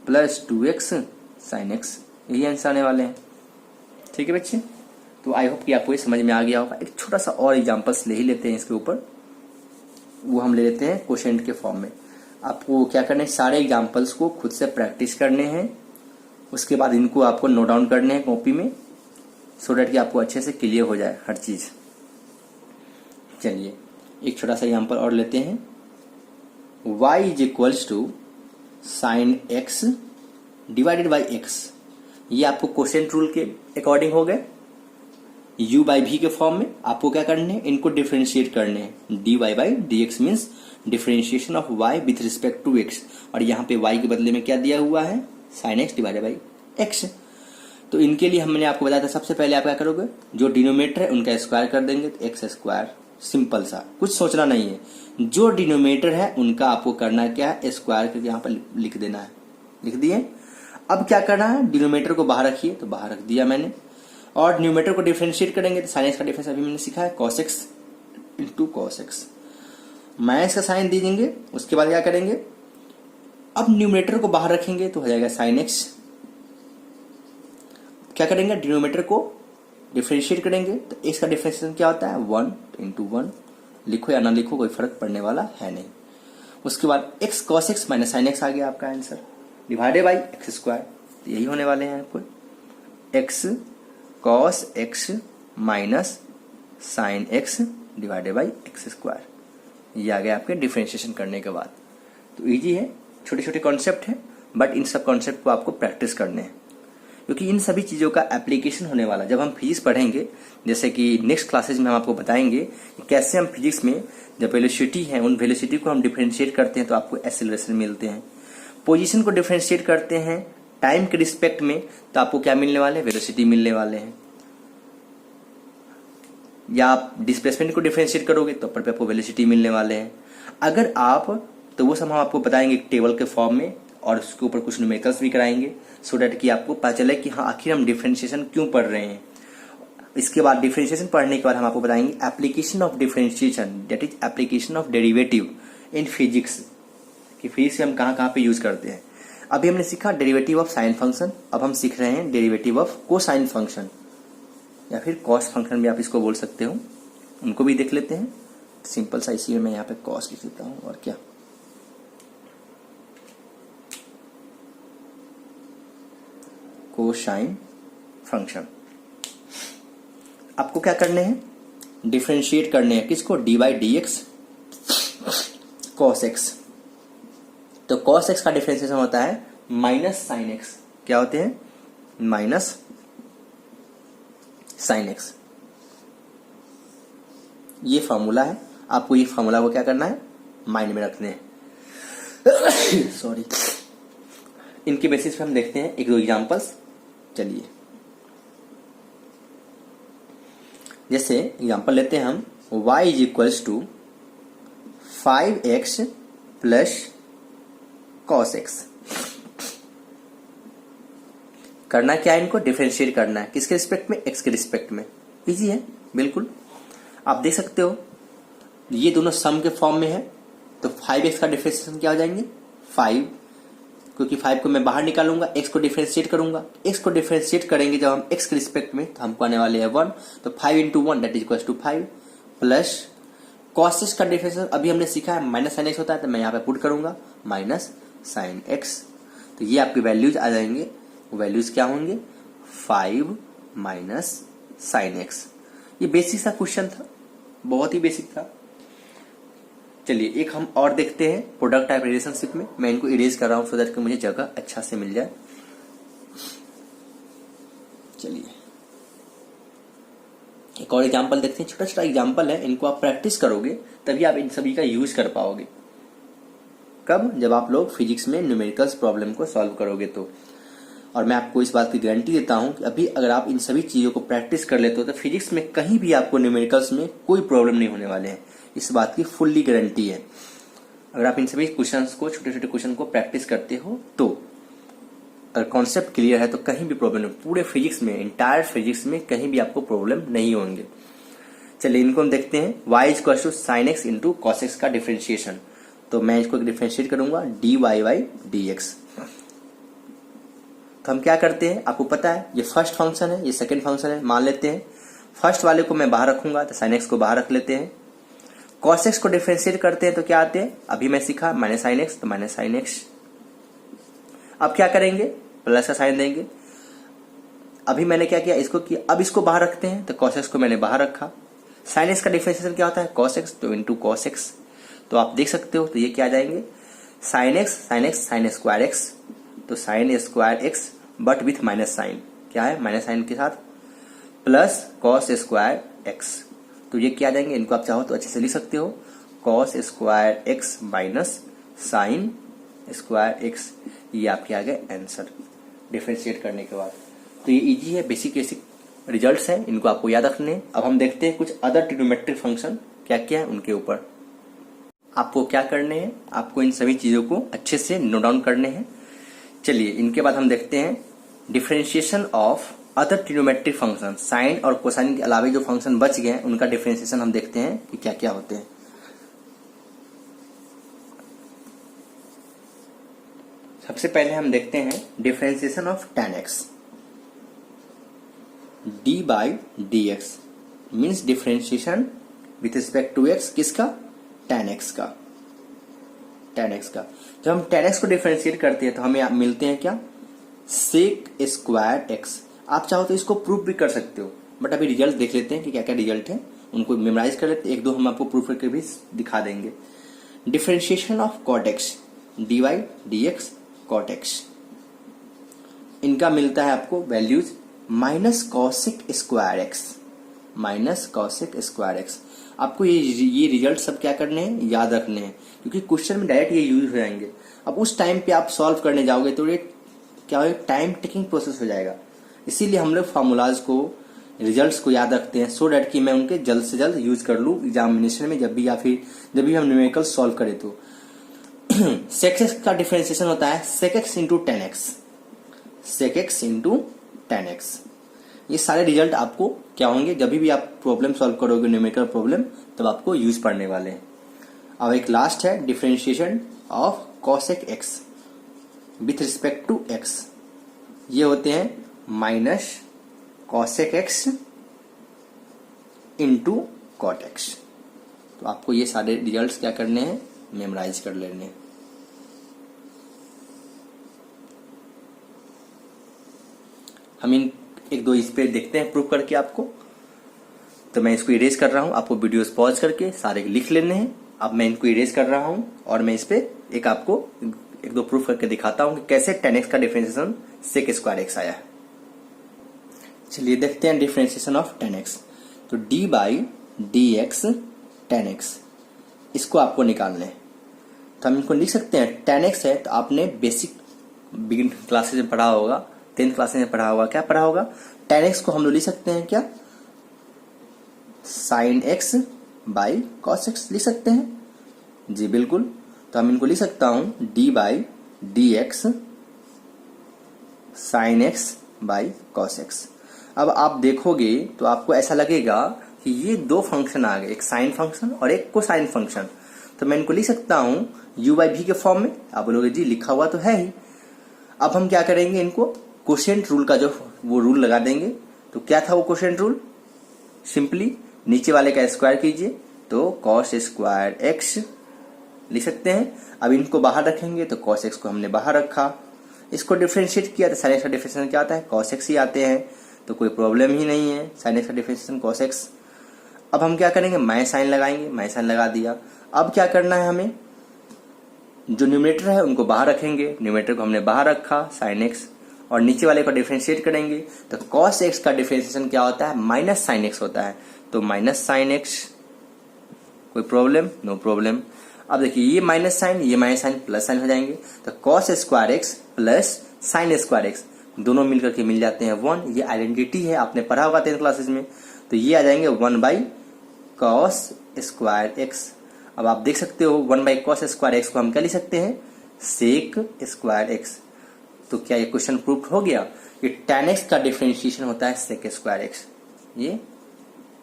S1: plus 2x sine x, यही आंसर आने वाले हैं। ठीक है बच्चे, तो आई होप कि आपको ये समझ में आ गया होगा। एक छोटा सा और एग्जांपल्स ले ही लेते हैं इसके ऊपर, वो हम ले लेते हैं क्वोशिएंट के फॉर्म में। आपको क्या करना है, सारे एग्जांपल्स को खुद से प्रैक्टिस करने हैं, उसके बाद इनको आपको नोट डाउन करने हैं कॉपी में, सो डैट कि आपको अच्छे से क्लियर हो जाए हर चीज। चलिए एक छोटा सा एग्जांपल और लेते हैं। y is equals to sine x divided by x, ये आपको क्वोशिएंट रूल के अकॉर्डिंग हो गए। u बाई v के फॉर्म में आपको क्या करने हैं, इनको डिफरेंशिएट करने हैं। dy by dx means differentiation of y with respect to x, और यहाँ पे y के बदले में क्या दिया हुआ है, sine x divided by x। तो इनके लिए हमने आपको बताया था, सबसे पहले आप क्या करोगे, जो डिनोमिनेटर है उनका स्क्वायर कर देंगे तो एक्स स्क्वायर, सिंपल सा, कुछ सोचना नहीं है। जो डिनोमिनेटर है उनका आपको करना क्या है, स्क्वायर करके यहाँ पर लिख देना है, लिख दिए। अब क्या करना है, डिनोमिनेटर को बाहर रखिए, तो बाहर रख दिया मैंने, और न्यूमेटर को डिफरेंशिएट करेंगे तो साइन एक्स का डिफरेंस अभी मैंने सीखा है cos x into cos x, minus का साइन दे देंगे। उसके बाद क्या करेंगे, अब न्यूमेटर को बाहर रखेंगे तो हो जाएगा साइन एक्स। क्या करेंगे, डिनोमिनेटर को डिफरेंशिएट करेंगे तो एक्स का डिफरेंशिएशन क्या होता है, 1 इंटू 1, लिखो या ना लिखो कोई फर्क पड़ने वाला है नहीं। उसके बाद x cos x minus sine x आ गया आपका answer, divided by x square, तो यही होने वाले हैं आपको, x cos x minus sine x divided by x square, ये आ गया आपके डिफरेंशिएशन करने के बाद। तो इजी है, छोटे छोटे कॉन्सेप्ट हैं, बट इन सब कॉन्सेप्ट को आपको प्रैक्टिस करने हैं, क्योंकि इन सभी चीज़ों का एप्लीकेशन होने वाला जब हम फिजिक्स पढ़ेंगे। जैसे कि नेक्स्ट क्लासेज में हम आपको बताएंगे कि कैसे हम फिजिक्स में जब वेलोसिटी है उन वेलोसिटी को हम डिफरेंशिएट करते हैं तो आपको एक्सेलरेशन मिलते हैं, पोजीशन को डिफरेंशिएट करते हैं टाइम के रिस्पेक्ट में तो आपको क्या मिलने वाले हैं, वेलोसिटी मिलने वाले हैं। या आप डिस्प्लेसमेंट को डिफरेंशिएट करोगे तो पर पे आपको वेलोसिटी मिलने वाले हैं। अगर आप, तो वो सब हम आपको बताएंगे एक टेबल के फॉर्म में, और उसके ऊपर कुछ न्यूमेरिकल्स भी कराएंगे, सो डैट कि आपको पता चले कि हाँ आखिर हम डिफरेंशिएशन क्यों पढ़ रहे हैं। इसके बाद डिफरेंशिएशन पढ़ने के बाद हम आपको बताएंगे application of differentiation, that is application of derivative in physics, कि फिजिक्स में हम कहाँ कहाँ पे यूज करते हैं। अभी हमने सीखा डेरिवेटिव ऑफ साइन फंक्शन, अब हम सीख रहे हैं डेरिवेटिव ऑफ कोसाइन फंक्शन, या फिर कॉस फंक्शन भी आप इसको बोल सकते हो, उनको भी देख लेते हैं। सिंपल सा इसी में मैं यहाँ पे कॉस लिख देता हूँ, और क्या, कोसाइन फंक्शन। आपको क्या करने हैं, डिफरेंशिएट करने हैं, किसको, D by d x cos x. तो कॉस एक्स का डिफरेंशिएशन होता है माइनस साइन एक्स, क्या होते हैं, माइनस साइन एक्स। ये फॉर्मूला है, आपको ये फॉर्मूला को क्या करना है, माइंड में रखने हैं। सॉरी। इनके बेसिस पे हम देखते हैं एक दो एग्जांपल्स। चलिए जैसे एग्जांपल लेते हैं हम, y is equals to 5x plus cos x. करना क्या है, इनको डिफरेंशिएट करना है, किसके रिस्पेक्ट में, x के रिस्पेक्ट में। इजी है बिल्कुल, आप देख सकते हो ये दोनों सम के फॉर्म में है, तो 5x का डिफरेंशिएशन क्या हो जाएंगे, 5, क्योंकि 5 को मैं बाहर निकालूंगा, x को डिफरेंशिएट करूंगा। x को डिफरेंशिएट करेंगे जब हम x के रिस्पेक्ट में, तो हमको आने वाले हैं 1, तो 5 into 1 that is equal to 5, plus cos x का डिफरेंशिएशन अभी हमने सीखा है माइनस साइन एक्स होता है, तो मैं यहाँ पे पुट करूंगा माइनस साइन एक्स, तो ये आपकी वैल्यूज आ जाएंगे। वैल्यूज क्या होंगे, 5 माइनस साइन एक्स। ये बेसिक सा क्वेश्चन था, बहुत ही बेसिक था। चलिए एक हम और देखते हैं प्रोडक्ट टाइप रिलेशनशिप में। मैं इनको इरेज कर रहा हूं सो दैट कि मुझे जगह अच्छा से मिल जाए। चलिए एक और एग्जांपल देखते हैं, छोटा छोटा एग्जांपल है, इनको आप प्रैक्टिस करोगे तभी आप इन सभी का यूज कर पाओगे। कब? जब आप लोग फिजिक्स में न्यूमेरिकल्स प्रॉब्लम को सॉल्व करोगे तो। और मैं आपको इस बात की गारंटी देता हूं कि अभी अगर आप इन सभी चीज़ों को प्रैक्टिस कर लेते हो तो फिजिक्स में कहीं भी आपको न्यूमेरिकल्स में कोई प्रॉब्लम नहीं होने वाले हैं। इस बात की फुल्ली गारंटी है। अगर आप इन सभी क्वेश्चंस को, छोटे छोटे क्वेश्चन को प्रैक्टिस करते हो तो, अगर कॉन्सेप्ट क्लियर है तो कहीं भी प्रॉब्लम नहीं, पूरे फिजिक्स में, इंटायर फिजिक्स में कहीं भी आपको प्रॉब्लम नहीं होंगे। चलिए इनको हम देखते हैं। y equal to sine x into cos x का डिफ्रेंशिएशन। तो मैं इसको डिफ्रेंशिएट करूंगा d y by d x. तो हम क्या करते हैं, आपको पता है ये फर्स्ट फंक्शन है, ये सेकंड फंक्शन है, मान लेते हैं। फर्स्ट वाले को मैं बाहर रखूंगा तो साइन एक्स को बाहर रख लेते हैं। कॉस एक्स को डिफ्रेंशिएट करते हैं तो क्या आते हैं, अभी मैं सीखा माइनस साइन एक्स, तो माइनस साइन एक्स। अब क्या करेंगे, प्लस का साइन देंगे। अभी मैंने क्या किया, इसको किया, अब इसको बाहर रखते हैं तो कॉस एक्स को मैंने बाहर रखा। साइन एक्स का डिफरेंशिएशन क्या होता है, कॉस एक्स, तो इंटू कॉस एक्स। तो आप देख सकते हो, तो ये क्या आ जाएंगे, sine x sine x sine square x, तो sine square x but with minus sine, क्या है माइनस साइन के साथ, प्लस कॉस स्क्वायर एक्स। तो ये क्या आ जाएंगे, इनको आप चाहो तो अच्छे से लिख सकते हो, cos square x minus sign square x. ये आपके आ गए आंसर डिफरेंशिएट करने के बाद। तो ये इजी है, बेसिक रिजल्ट्स हैं, इनको आपको याद रखने हैं। अब हम देखते हैं कुछ अदर ट्रिग्नोमेट्रिक फंक्शन क्या क्या है उनके ऊपर। आपको क्या करने हैं, आपको इन सभी चीजों को अच्छे से नोट डाउन करने हैं। चलिए इनके बाद हम देखते हैं differentiation of other trigonometric function. Sine और कोसाइन के अलावा जो फंक्शन बच गए हैं उनका डिफरेंशिएशन हम देखते हैं कि क्या क्या होते हैं। सबसे पहले हम देखते हैं differentiation of tan x। d by d x means differentiation with respect to x, किसका, tan x का, tan x का। जब हम tan x को डिफरेंशिएट करते हैं तो हमें मिलते हैं क्या, सेक स्क्वायर x। आप चाहो तो इसको प्रूफ भी कर सकते हो, बट अभी रिजल्ट देख लेते हैं कि क्या क्या रिजल्ट है, उनको मेमोराइज कर लेते हैं। एक दो हम आपको प्रूफ करके भी दिखा देंगे। Differentiation of cot x, dy dx cot x, इनका मिलता है आपको values minus cosec square x, minus cosec square x. आपको ये रिजल्ट सब क्या करने हैं, याद रखने हैं, क्योंकि क्वेश्चन में डायरेक्ट ये यूज हो जाएंगे। अब उस टाइम पे आप सॉल्व करने जाओगे तो ये क्या हो, टाइम टेकिंग प्रोसेस हो जाएगा। इसीलिए हम लोग फार्मूलाज को, रिजल्ट्स को याद रखते हैं, सो डैट कि मैं उनके जल्द से जल्द यूज कर लूँ एग्जामिनेशन में, जब भी या फिर जब भी हम न्यूमेरिकल सॉल्व करें तो। सेक एक्स का डिफरेंशिएशन होता है sec x into tan x, sec x into tan x. ये सारे रिजल्ट आपको क्या होंगे, जब भी आप प्रॉब्लम सॉल्व करोगे न्यूमेरिकल प्रॉब्लम, तब आपको यूज पढ़ने वाले हैं। अब एक लास्ट है differentiation of cosec x with respect to x. ये होते हैं minus cosec x into cot x. तो आपको ये सारे रिजल्ट्स क्या करने हैं, मेमोराइज कर लेने हैं। हम इन एक दो इस पे देखते हैं प्रूफ करके आपको। तो मैं इसको इरेज कर रहा हूं, आपको वीडियोस पॉज करके सारे लिख लेने हैं। अब मैं इनको इरेज कर रहा हूं और मैं इस पे एक आपको एक दो प्रूफ करके दिखाता हूं कि कैसे tan x का डिफरेंशिएशन सेक स्क्वायर एक्स आया है। चलिए देखते हैं डिफरेंशिएशन ऑफ tan x। तो d by d x tan x, इसको आपको निकालना है। तो हम इनको लिख सकते हैं, tan x है तो आपने बेसिक बिगिन क्लासेस में पढ़ा होगा, 10th क्लासेस में पढ़ा होगा, क्या पढ़ा होगा, tan x को हम लोग लिख सकते हैं क्या, sine x by cos x लिख सकते हैं जी, बिल्कुल। तो हम इनको लिख सकता हूं d by d x sine x by cos x। अब आप देखोगे तो आपको ऐसा लगेगा कि ये दो फंक्शन आ गए, एक साइन फंक्शन और एक कोसाइन फंक्शन। तो मैं इनको लिख सकता हूं u बाई v के फॉर्म में। आप बोलोगे जी लिखा हुआ तो है ही। अब हम क्या करेंगे, इनको कोशेंट रूल का जो वो रूल लगा देंगे। तो क्या था वो कोशेंट रूल, सिंपली नीचे वाले का स्क्वायर कीजिए तो कॉस स्क्वायर एक्स लिख सकते हैं। अब इनको बाहर रखेंगे तो कॉस एक्स को हमने बाहर रखा, इसको डिफरेंशिएट किया तो साइन एक्स का डिफरेंशिएशन क्या आता है, कॉस एक्स ही आते हैं, तो कोई प्रॉब्लम ही नहीं है, साइन एक्स का डिफरेंशिएशन कॉस एक्स। अब हम क्या करेंगे, माइनस साइन लगाएंगे, माइनस साइन लगा दिया। अब क्या करना है हमें, जो न्यूमरेटर है उनको बाहर रखेंगे, न्यूमरेटर को हमने बाहर रखा साइन एक्स, और नीचे वाले को डिफरेंशिएट करेंगे तो कॉस एक्स का डिफरेंशिएशन क्या होता है, माइनस साइन एक्स होता है, तो माइनस साइन एक्स। कोई प्रॉब्लम, नो प्रॉब्लम। अब देखिए ये माइनस साइन, ये माइनस साइन, प्लस साइन हो जाएंगे, तो cos square x plus sign square x दोनों मिलकर के मिल जाते हैं 1। ये आइडेंटिटी है, आपने पढ़ा होगा 10th क्लासेस में। तो ये आ जाएंगे 1 बाई कॉस स्क्वायर एक्स। अब आप देख सकते हो 1 बाई कॉस स्क्वायर एक्स को हम क्या लिख सकते हैं, सेक स्क्वायर एक्स। तो क्या ये क्वेश्चन प्रूफ हो गया? ये tan x का डिफरेंशिएशन होता है सेक स्क्वायर एक्स, ये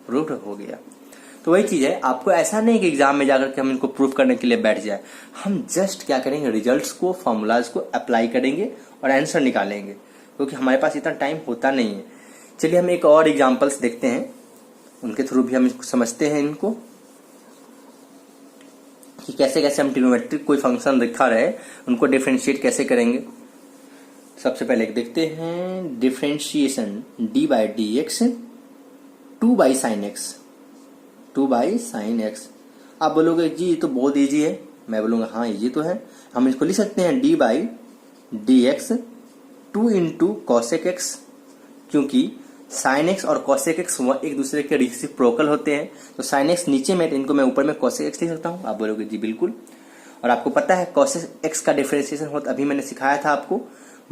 S1: प्रूफ हो गया। तो वही चीज है, आपको ऐसा नहीं कि एग्जाम में जाकर के हम इनको प्रूफ करने के लिए बैठ जाए, हम जस्ट क्या करेंगे, रिजल्ट्स को, फॉर्मूलाज को अप्लाई करेंगे और आंसर निकालेंगे, क्योंकि हमारे पास इतना टाइम होता नहीं है। चलिए हम एक और एग्जांपल्स देखते हैं, उनके थ्रू भी हम समझते हैं इनको कि कैसे कैसे हम ट्रिग्नोमेट्रिक कोई फंक्शन दिखा रहे उनको डिफरेंशिएट कैसे करेंगे। सबसे पहले देखते हैं differentiation D by d x 2 by sine x, 2 by sine x. आप बोलोगे जी ये तो बहुत इजी है, मैं बोलूंगा हाँ इजी तो है। हम इसको लिख सकते हैं D by d x 2 into cosec x, क्योंकि साइन एक्स और कॉसेक एक्स एक दूसरे के रेसिप्रोकल होते हैं। तो साइन एक्स नीचे में, इनको मैं ऊपर में कॉसेक एक्स लिख सकता हूँ। आप बोलोगे जी बिल्कुल। और आपको पता है कॉसेक एक्स का डिफरेंशिएशन होता, अभी मैंने सिखाया था आपको,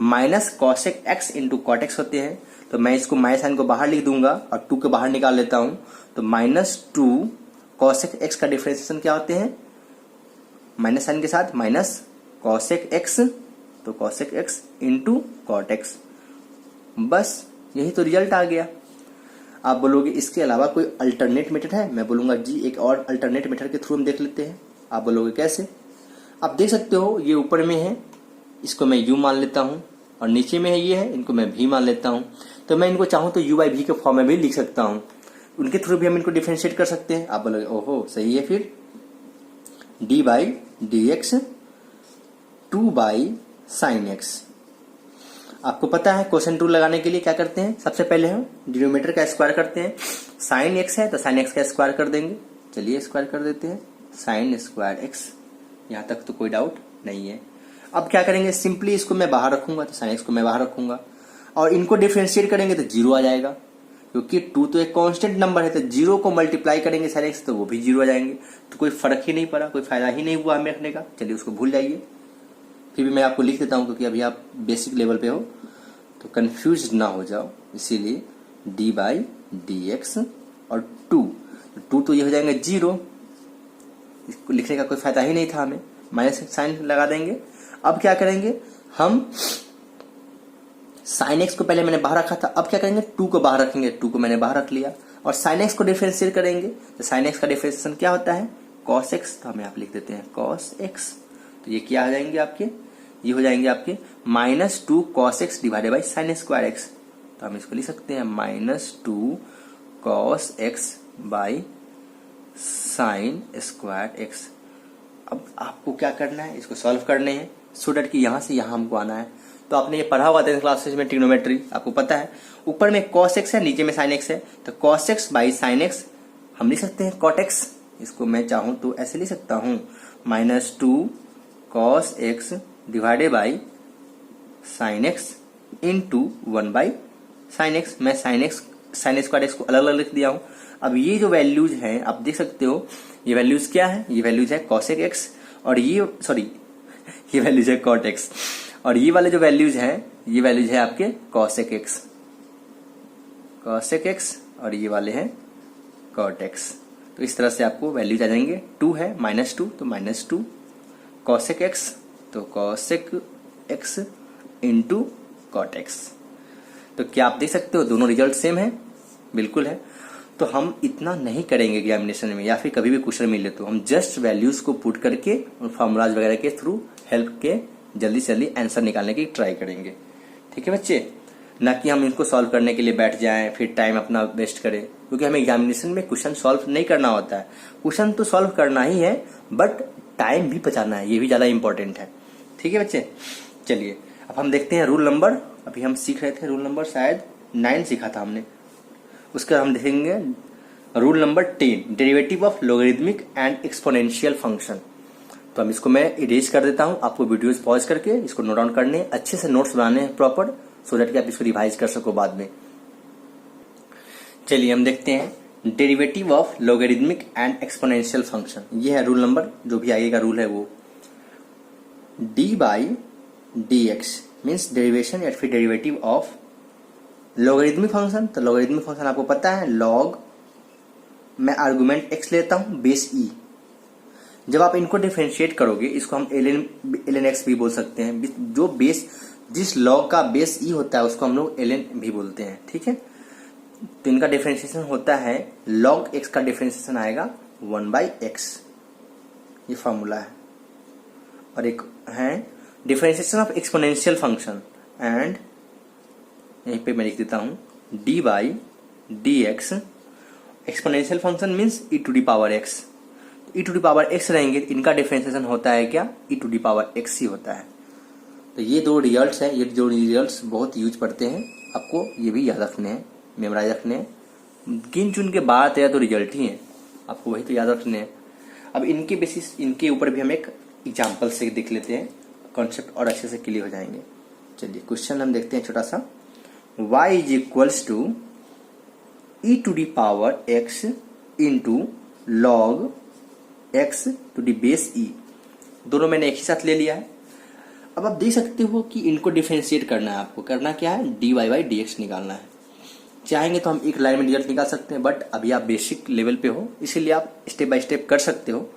S1: minus cosec x into cot x होते हैं। तो मैं इसको माइनस साइन को बाहर लिख दूंगा और 2 के बाहर निकाल लेता हूं, तो -2 कॉसेक एक्स का डिफरेंशिएशन क्या होते हैं, माइनस साइन के साथ माइनस कॉसेक एक्स, तो cosec x into cot x. बस यही तो रिजल्ट आ गया। आप बोलोगे इसके अलावा कोई अल्टरनेट मेथड है, मैं बोलूंगा जी एक और अल्टरनेट मेथड के थ्रू हम देख लेते हैं। आप बोलोगे कैसे? आप देख सकते हो ये ऊपर में है, इसको मैं u मान लेता हूं, और नीचे में है ये है, इनको मैं v मान लेता हूं। तो मैं इनको चाहूं तो u बाई v के फॉर्म में भी लिख सकता हूं, उनके थ्रू भी हम इनको डिफरेंशिएट कर सकते हैं। आप बोलोगे ओहो सही है, फिर d by d x 2 by sine x. आपको पता है क्वेश्चन 2 लगाने के लिए क्या करते हैं, सबसे पहले हम डिनोमिनेटर का स्क्वायर करते हैं। साइन एक्स है तो साइन एक्स का स्क्वायर कर देंगे। चलिए स्क्वायर कर देते हैं, साइन स्क्वायर एक्स। यहां तक तो कोई डाउट नहीं है। अब क्या करेंगे, सिंपली इसको मैं बाहर रखूंगा, तो साइन एक्स को मैं बाहर रखूंगा, और इनको डिफरेंशिएट करेंगे तो 0 आ जाएगा, क्योंकि 2 तो एक कांस्टेंट नंबर है। तो 0 को मल्टीप्लाई करेंगे साइन एक्स तो वो भी 0 आ जाएंगे। तो कोई फर्क ही नहीं पड़ा, कोई फायदा ही नहीं हुआ हमें रखने का। चलिए उसको भूल जाइए, फिर भी मैं आपको लिख देता हूं, क्योंकि अभी आप बेसिक लेवल पे हो तो कंफ्यूज ना हो जाओ, इसीलिए डी बाई डी एक्स और 2 तो ये हो जाएंगे 0, इसको लिखने का कोई फायदा ही नहीं था हमें, माइनस साइन लगा देंगे। अब क्या करेंगे, हम साइन एक्स को पहले मैंने बाहर रखा था, अब क्या करेंगे 2 को बाहर रखेंगे, 2 को मैंने बाहर रख लिया, और साइन एक्स को डिफरेंशिएट करेंगे। तो साइन एक्स का डिफरेंशिएशन क्या होता है, कॉस एक्स। तो हमें आप लिख देते हैं कॉस एक्स। तो ये क्या आ जाएंगे आपके, ये हो जाएंगे आपके -2 cos x divided by sine square x. तो हम इसको लिख सकते हैं -2 cos x by sine square x. अब आपको क्या करना है, इसको सॉल्व करने हैं, सो डैट कि यहां से यहां हमको आना है। तो आपने ये पढ़ा हुआ था क्लासेस में ट्रिग्नोमेट्री, आपको पता है ऊपर में cos x है, नीचे में sin x है। तो cos x by sin x हम लिख सकते हैं cot x। इसको मैं चाहूं तो ऐसे लिख सकता हूं, -2 cos x divided by sin x into 1 by sin x। मैं sin स्क्वायर x को अलग अलग लिख दिया हूं। अब ये जो वैल्यूज हैं आप देख सकते हो, ये वैल्यूज क्या है, ये वैल्यूज है cosec x, और ये वैल्यूज है cot x, और ये वाले जो वैल्यूज हैं ये वैल्यूज है आपके cosec x, और ये वाले हैं cot x। तो इस तरह से आपको वैल्यूज आ जाएंगे। 2 है -2 तो -2 cosec x, तो cosec x into cot x। तो क्या आप देख सकते हो दोनों रिजल्ट सेम है, बिल्कुल है। तो हम इतना नहीं करेंगे एग्जामिनेशन में, या फिर कभी भी क्वेश्चन मिले तो हम जस्ट वैल्यूज को पुट करके और फॉर्मूलाज वगैरह के थ्रू हेल्प के जल्दी से जल्दी आंसर निकालने की ट्राई करेंगे। ठीक है बच्चे, ना कि हम इनको सॉल्व करने के लिए बैठ जाएं फिर टाइम अपना वेस्ट करें, क्योंकि हमें एग्जामिनेशन में क्वेश्चन सॉल्व नहीं करना होता है। क्वेश्चन तो सॉल्व करना ही है, बट टाइम भी बचाना है, ये भी ज्यादा इंपॉर्टेंट है। ठीक है बच्चे, चलिए अब हम देखते हैं रूल नंबर। अभी हम सीख रहे थे रूल नंबर शायद 9 सीखा था हमने, उसका हम देखेंगे rule number 10, derivative of logarithmic and exponential function. तो हम इसको मैं इरेज कर देता हूं, आपको वीडियोस पॉज करके इसको नोट डाउन करने, अच्छे से नोट्स बनाने हैं प्रॉपर, सो दैट कि आप इसको रिवाइज कर सको बाद में। चलिए हम देखते हैं derivative of logarithmic and exponential function. ये है रूल नंबर, जो भी आगे का रूल है वो D by d x means derivation या फिर डेरिवेटिव ऑफ लॉगरिदमिक फंक्शन। तो लॉगरिदमिक फंक्शन आपको पता है, लॉग मैं आर्गुमेंट एक्स लेता हूं बेस ई। जब आप इनको डिफरेंशिएट करोगे, इसको हम ln x भी बोल सकते हैं। जो बेस जिस लॉग का बेस ई होता है उसको हम लोग ln भी बोलते हैं, ठीक है। तो इनका डिफरेंशिएशन होता है, log x का डिफरेंशिएशन आएगा 1/x, ये फॉर्मूला है। और एक है differentiation of exponential function, and यहीं पे मैं लिख देता हूं d by d x. Exponential function means e to the power x. E to the power x रहेंगे, इनका डिफरेंशिएशन होता है क्या, e to the power x ही होता है। तो ये दो रिजल्ट्स हैं, ये जो रिजल्ट्स बहुत यूज पड़ते हैं, आपको ये भी याद रखने हैं, मेमोराइज रखने हैं। गिन चुन के बात है तो रिजल्ट ही है, आपको वही तो याद रखने हैं। अब इनके बेसिस, इनके ऊपर भी हम एक एग्जाम्पल से देख लेते हैं, कॉन्सेप्ट और अच्छे से क्लियर हो जाएंगे। चलिए क्वेश्चन हम देखते हैं छोटा सा। y is equals to e to the power x into log x to the base e। दोनों मैंने एक ही साथ ले लिया है। अब आप देख सकते हो कि इनको डिफरेंशिएट करना है। आपको करना क्या है, dy बाई डी एक्स निकालना है। चाहेंगे तो हम एक लाइन में रिजल्ट निकाल सकते हैं, बट अभी आप बेसिक लेवल पे हो, इसीलिए आप स्टेप बाय स्टेप कर सकते हो,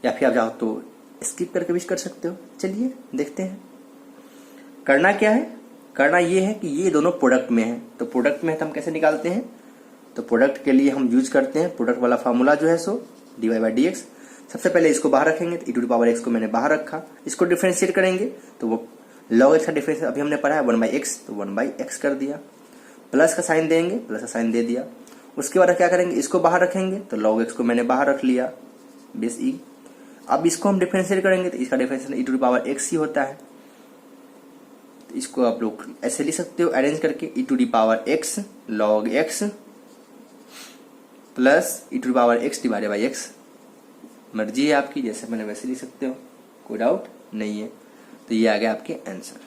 S1: या फिर आप चाहो तो स्किप करके भी कर सकते हो। चलिए देखते हैं करना क्या है। करना ये है कि ये दोनों प्रोडक्ट में है, तो प्रोडक्ट में है तो हम कैसे निकालते हैं, तो प्रोडक्ट के लिए हम यूज करते हैं प्रोडक्ट वाला फार्मूला जो है सो d y by d x. सबसे पहले इसको बाहर रखेंगे, तो e to the power x को मैंने बाहर रखा। इसको डिफरेंशिएट करेंगे तो वो लॉग एक्स का डिफरेंस अभी हमने पढ़ा है 1/x, तो 1/x कर दिया। प्लस का साइन देंगे, प्लस का साइन दे दिया। उसके बाद क्या करेंगे, इसको बाहर रखेंगे, तो लॉग एक्स को मैंने बाहर रख लिया बेस ई। अब इसको हम डिफरेंशिएट करेंगे तो इसका differentiation e to the power x ही होता है। तो इसको आप लोग ऐसे लिख सकते हो अरेंज करके, e to the power x log x plus e to the power x divided by x. मर्जी है आपकी, जैसे मैंने वैसे लिख सकते हो, कोई डाउट नहीं है। तो ये आ गया आपके आंसर।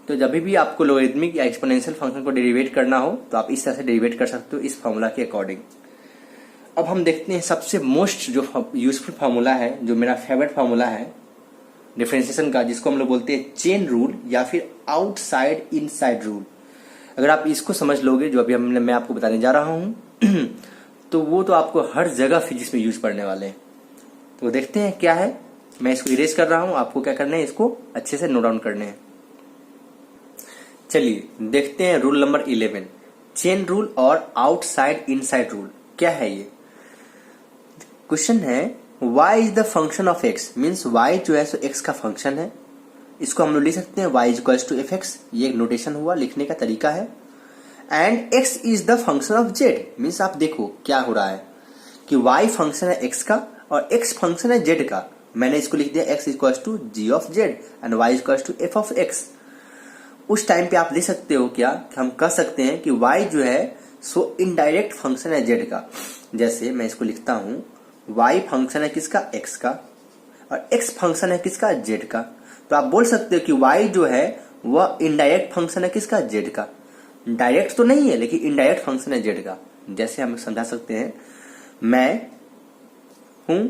S1: तो जब भी आपको लॉगरिदमिक या एक्सपोनेंशियल फंक्शन को डेरिवेट करना हो तो आप इस तरह से डेरिवेट कर सकते हो, इस फॉर्मूला के अकॉर्डिंग। अब हम देखते हैं सबसे मोस्ट जो यूजफुल फार्मूला है, जो मेरा फेवरेट फार्मूला है डिफरेंशिएशन का, जिसको हम लोग बोलते हैं चेन रूल या फिर आउटसाइड इनसाइड रूल। अगर आप इसको समझ लोगे, जो अभी मैं आपको बताने जा रहा हूं तो वो तो आपको हर जगह फिजिक्स में यूज पड़ने वाले हैं। तो देखते हैं क्या है। मैं इसको इरेज कर रहा हूं, आपको क्या करना है, इसको अच्छे से नोट डाउन करने हैं। चलिए देखते हैं रूल नंबर 11, चेन रूल और आउटसाइड इनसाइड रूल। क्या है ये क्वेश्चन है, y is the function of x means y जो है सो x का फंक्शन है। इसको हम लोग लिख सकते हैं y is equals to f x, ये एक नोटेशन हुआ, लिखने का तरीका है। And x is the function of z means आप देखो क्या हो रहा है कि y फंक्शन है x का और x फंक्शन है z का। मैंने इसको लिख दिया x equals to g of z and y equals to f of x। उस टाइम पे आप लिख सकते हो क्या, हम कह सकते हैं कि y जो है सो इनडायरेक्ट फंक्शन है z का। जैसे मैं इसको लिखता हूं, y फंक्शन है किसका, x का, और x फंक्शन है किसका, z का। तो आप बोल सकते हो कि y जो है वह इनडायरेक्ट फंक्शन है किसका, z का। डायरेक्ट तो नहीं है लेकिन इनडायरेक्ट फंक्शन है z का। जैसे हम समझा सकते हैं, मैं हूं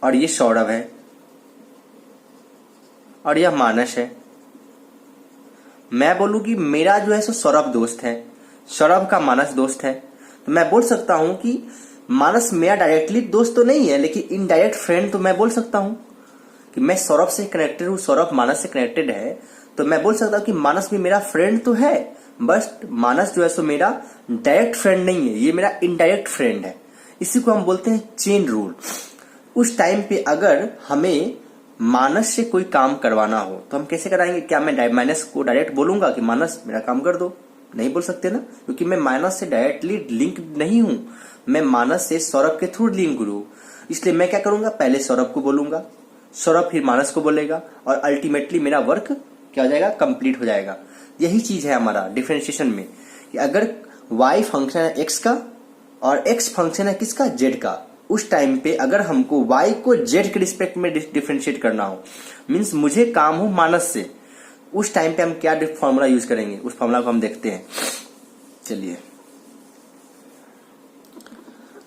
S1: और ये सौरभ है और यह मानस है। मैं बोलूं कि मेरा जो है सो सौरभ दोस्त है, सौरभ का मानस दोस्त है। तो मैं बोल सकता हूं कि मानस मेरा डायरेक्टली दोस्त तो नहीं है लेकिन इनडायरेक्ट फ्रेंड तो मैं बोल सकता हूं कि मैं सौरभ से कनेक्टेड हूं, सौरभ मानस से कनेक्टेड है। तो मैं बोल सकता हूं कि मानस भी मेरा फ्रेंड तो है, बस मानस जो है सो मेरा डायरेक्ट फ्रेंड नहीं है, ये मेरा इनडायरेक्ट फ्रेंड है। इसी को हम बोलते हैं चेन रूल। उस टाइम पे अगर हमें मानस से कोई काम करवाना हो तो हम कैसे कराएंगे, क्या मैं मानस को डायरेक्ट बोलूंगा कि मानस मेरा काम कर दो, नहीं बोल सकते ना, क्योंकि मैं मानस से डायरेक्टली लिंक नहीं हूं, मैं मानस से सौरभ के थ्रू लिंक हूं। इसलिए मैं क्या करूंगा, पहले सौरभ को बोलूंगा, सौरभ फिर मानस को बोलेगा और अल्टीमेटली मेरा वर्क क्या हो जाएगा, कंप्लीट हो जाएगा। यही चीज है हमारा डिफरेंशिएशन में कि अगर y फंक्शन है x का और x फंक्शन है किसका, z का, उस टाइम पे अगर हमको y को z के रिस्पेक्ट में डिफरेंशिएट करना हो, मींस मुझे काम हो मानस से, उस टाइम पे हम क्या फॉर्मूला यूज करेंगे, उस फॉर्मूला को हम देखते हैं। चलिए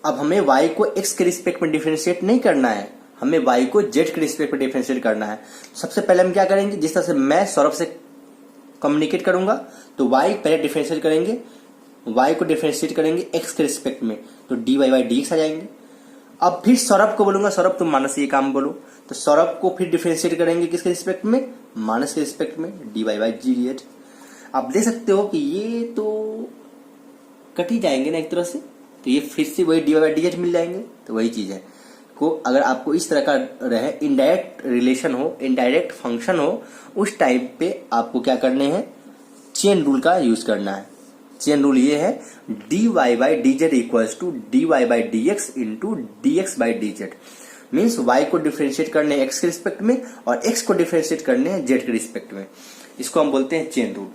S1: अब हमें y को x के रिस्पेक्ट में डिफरेंशिएट नहीं करना है, हमें y को z के रिस्पेक्ट में डिफरेंशिएट करना है। सबसे पहले हम क्या करेंगे, जिस तरह से मैं सौरभ से कम्युनिकेट करूंगा तो y पहले डिफरेंशिएट करेंगे, y को डिफरेंशिएट करेंगे x के रिस्पेक्ट में, तो dy बाई dx आ जाएंगे। अब फिर सौरभ को बोलूंगा, सौरभ तुम माइनस ये काम बोलो, तो सौरभ को फिर डिफरेंशिएट करेंगे किसके रिस्पेक्ट में, माइनस के रिस्पेक्ट में, dy बाई dz। आप देख सकते हो कि ये तो कट ही जाएंगे ना एक तरह से, तो ये फिर से वही dy बाई dz मिल जाएंगे। तो वही चीज है को अगर आपको इस तरह का रहे, इनडायरेक्ट रिलेशन हो, इनडायरेक्ट फंक्शन हो, उस टाइप पे आपको क्या करने हैं, चेन रूल का यूज करना है। चेन रूल ये है dy by dz equals to dy by dx into dx by dz। Means y को डिफरेंशिएट करने हैं x के रिस्पेक्ट में और x को डिफरेंशिएट करने हैं z के रिस्पेक्ट में। इसको हम बोलते हैं चेन रूल।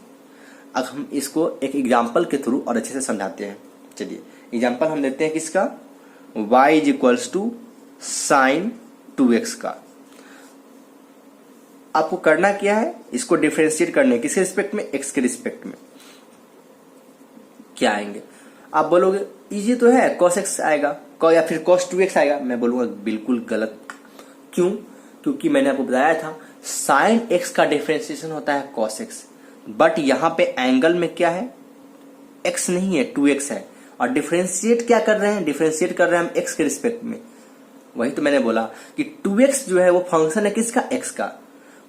S1: अब हम इसको एक एग्जाम्पल के थ्रू और अच्छे से समझाते हैं। चलिए एग्जाम्पल हम लेते हैं किसका, y is equals to sine 2x का। आपको करना क्या है, इसको डिफरेंशिएट करने किसके रिस्पेक्ट में, x के रिस्पेक्ट में। क्या आएंगे, आप बोलोगे इजी तो है, cos x आएगा या फिर cos 2x आएगा। मैं बोलूंगा बिल्कुल गलत। क्यों, क्योंकि मैंने आपको बताया था साइन x का डिफरेंशिएशन होता है cos x, बट यहां पे एंगल में क्या है, x नहीं है 2x है, और डिफरेंशिएट क्या कर रहे हैं, डिफरेंशिएट कर रहे हैं हम x के रिस्पेक्ट में। वही तो मैंने बोला कि 2x जो है वो फंक्शन है किसका, x का,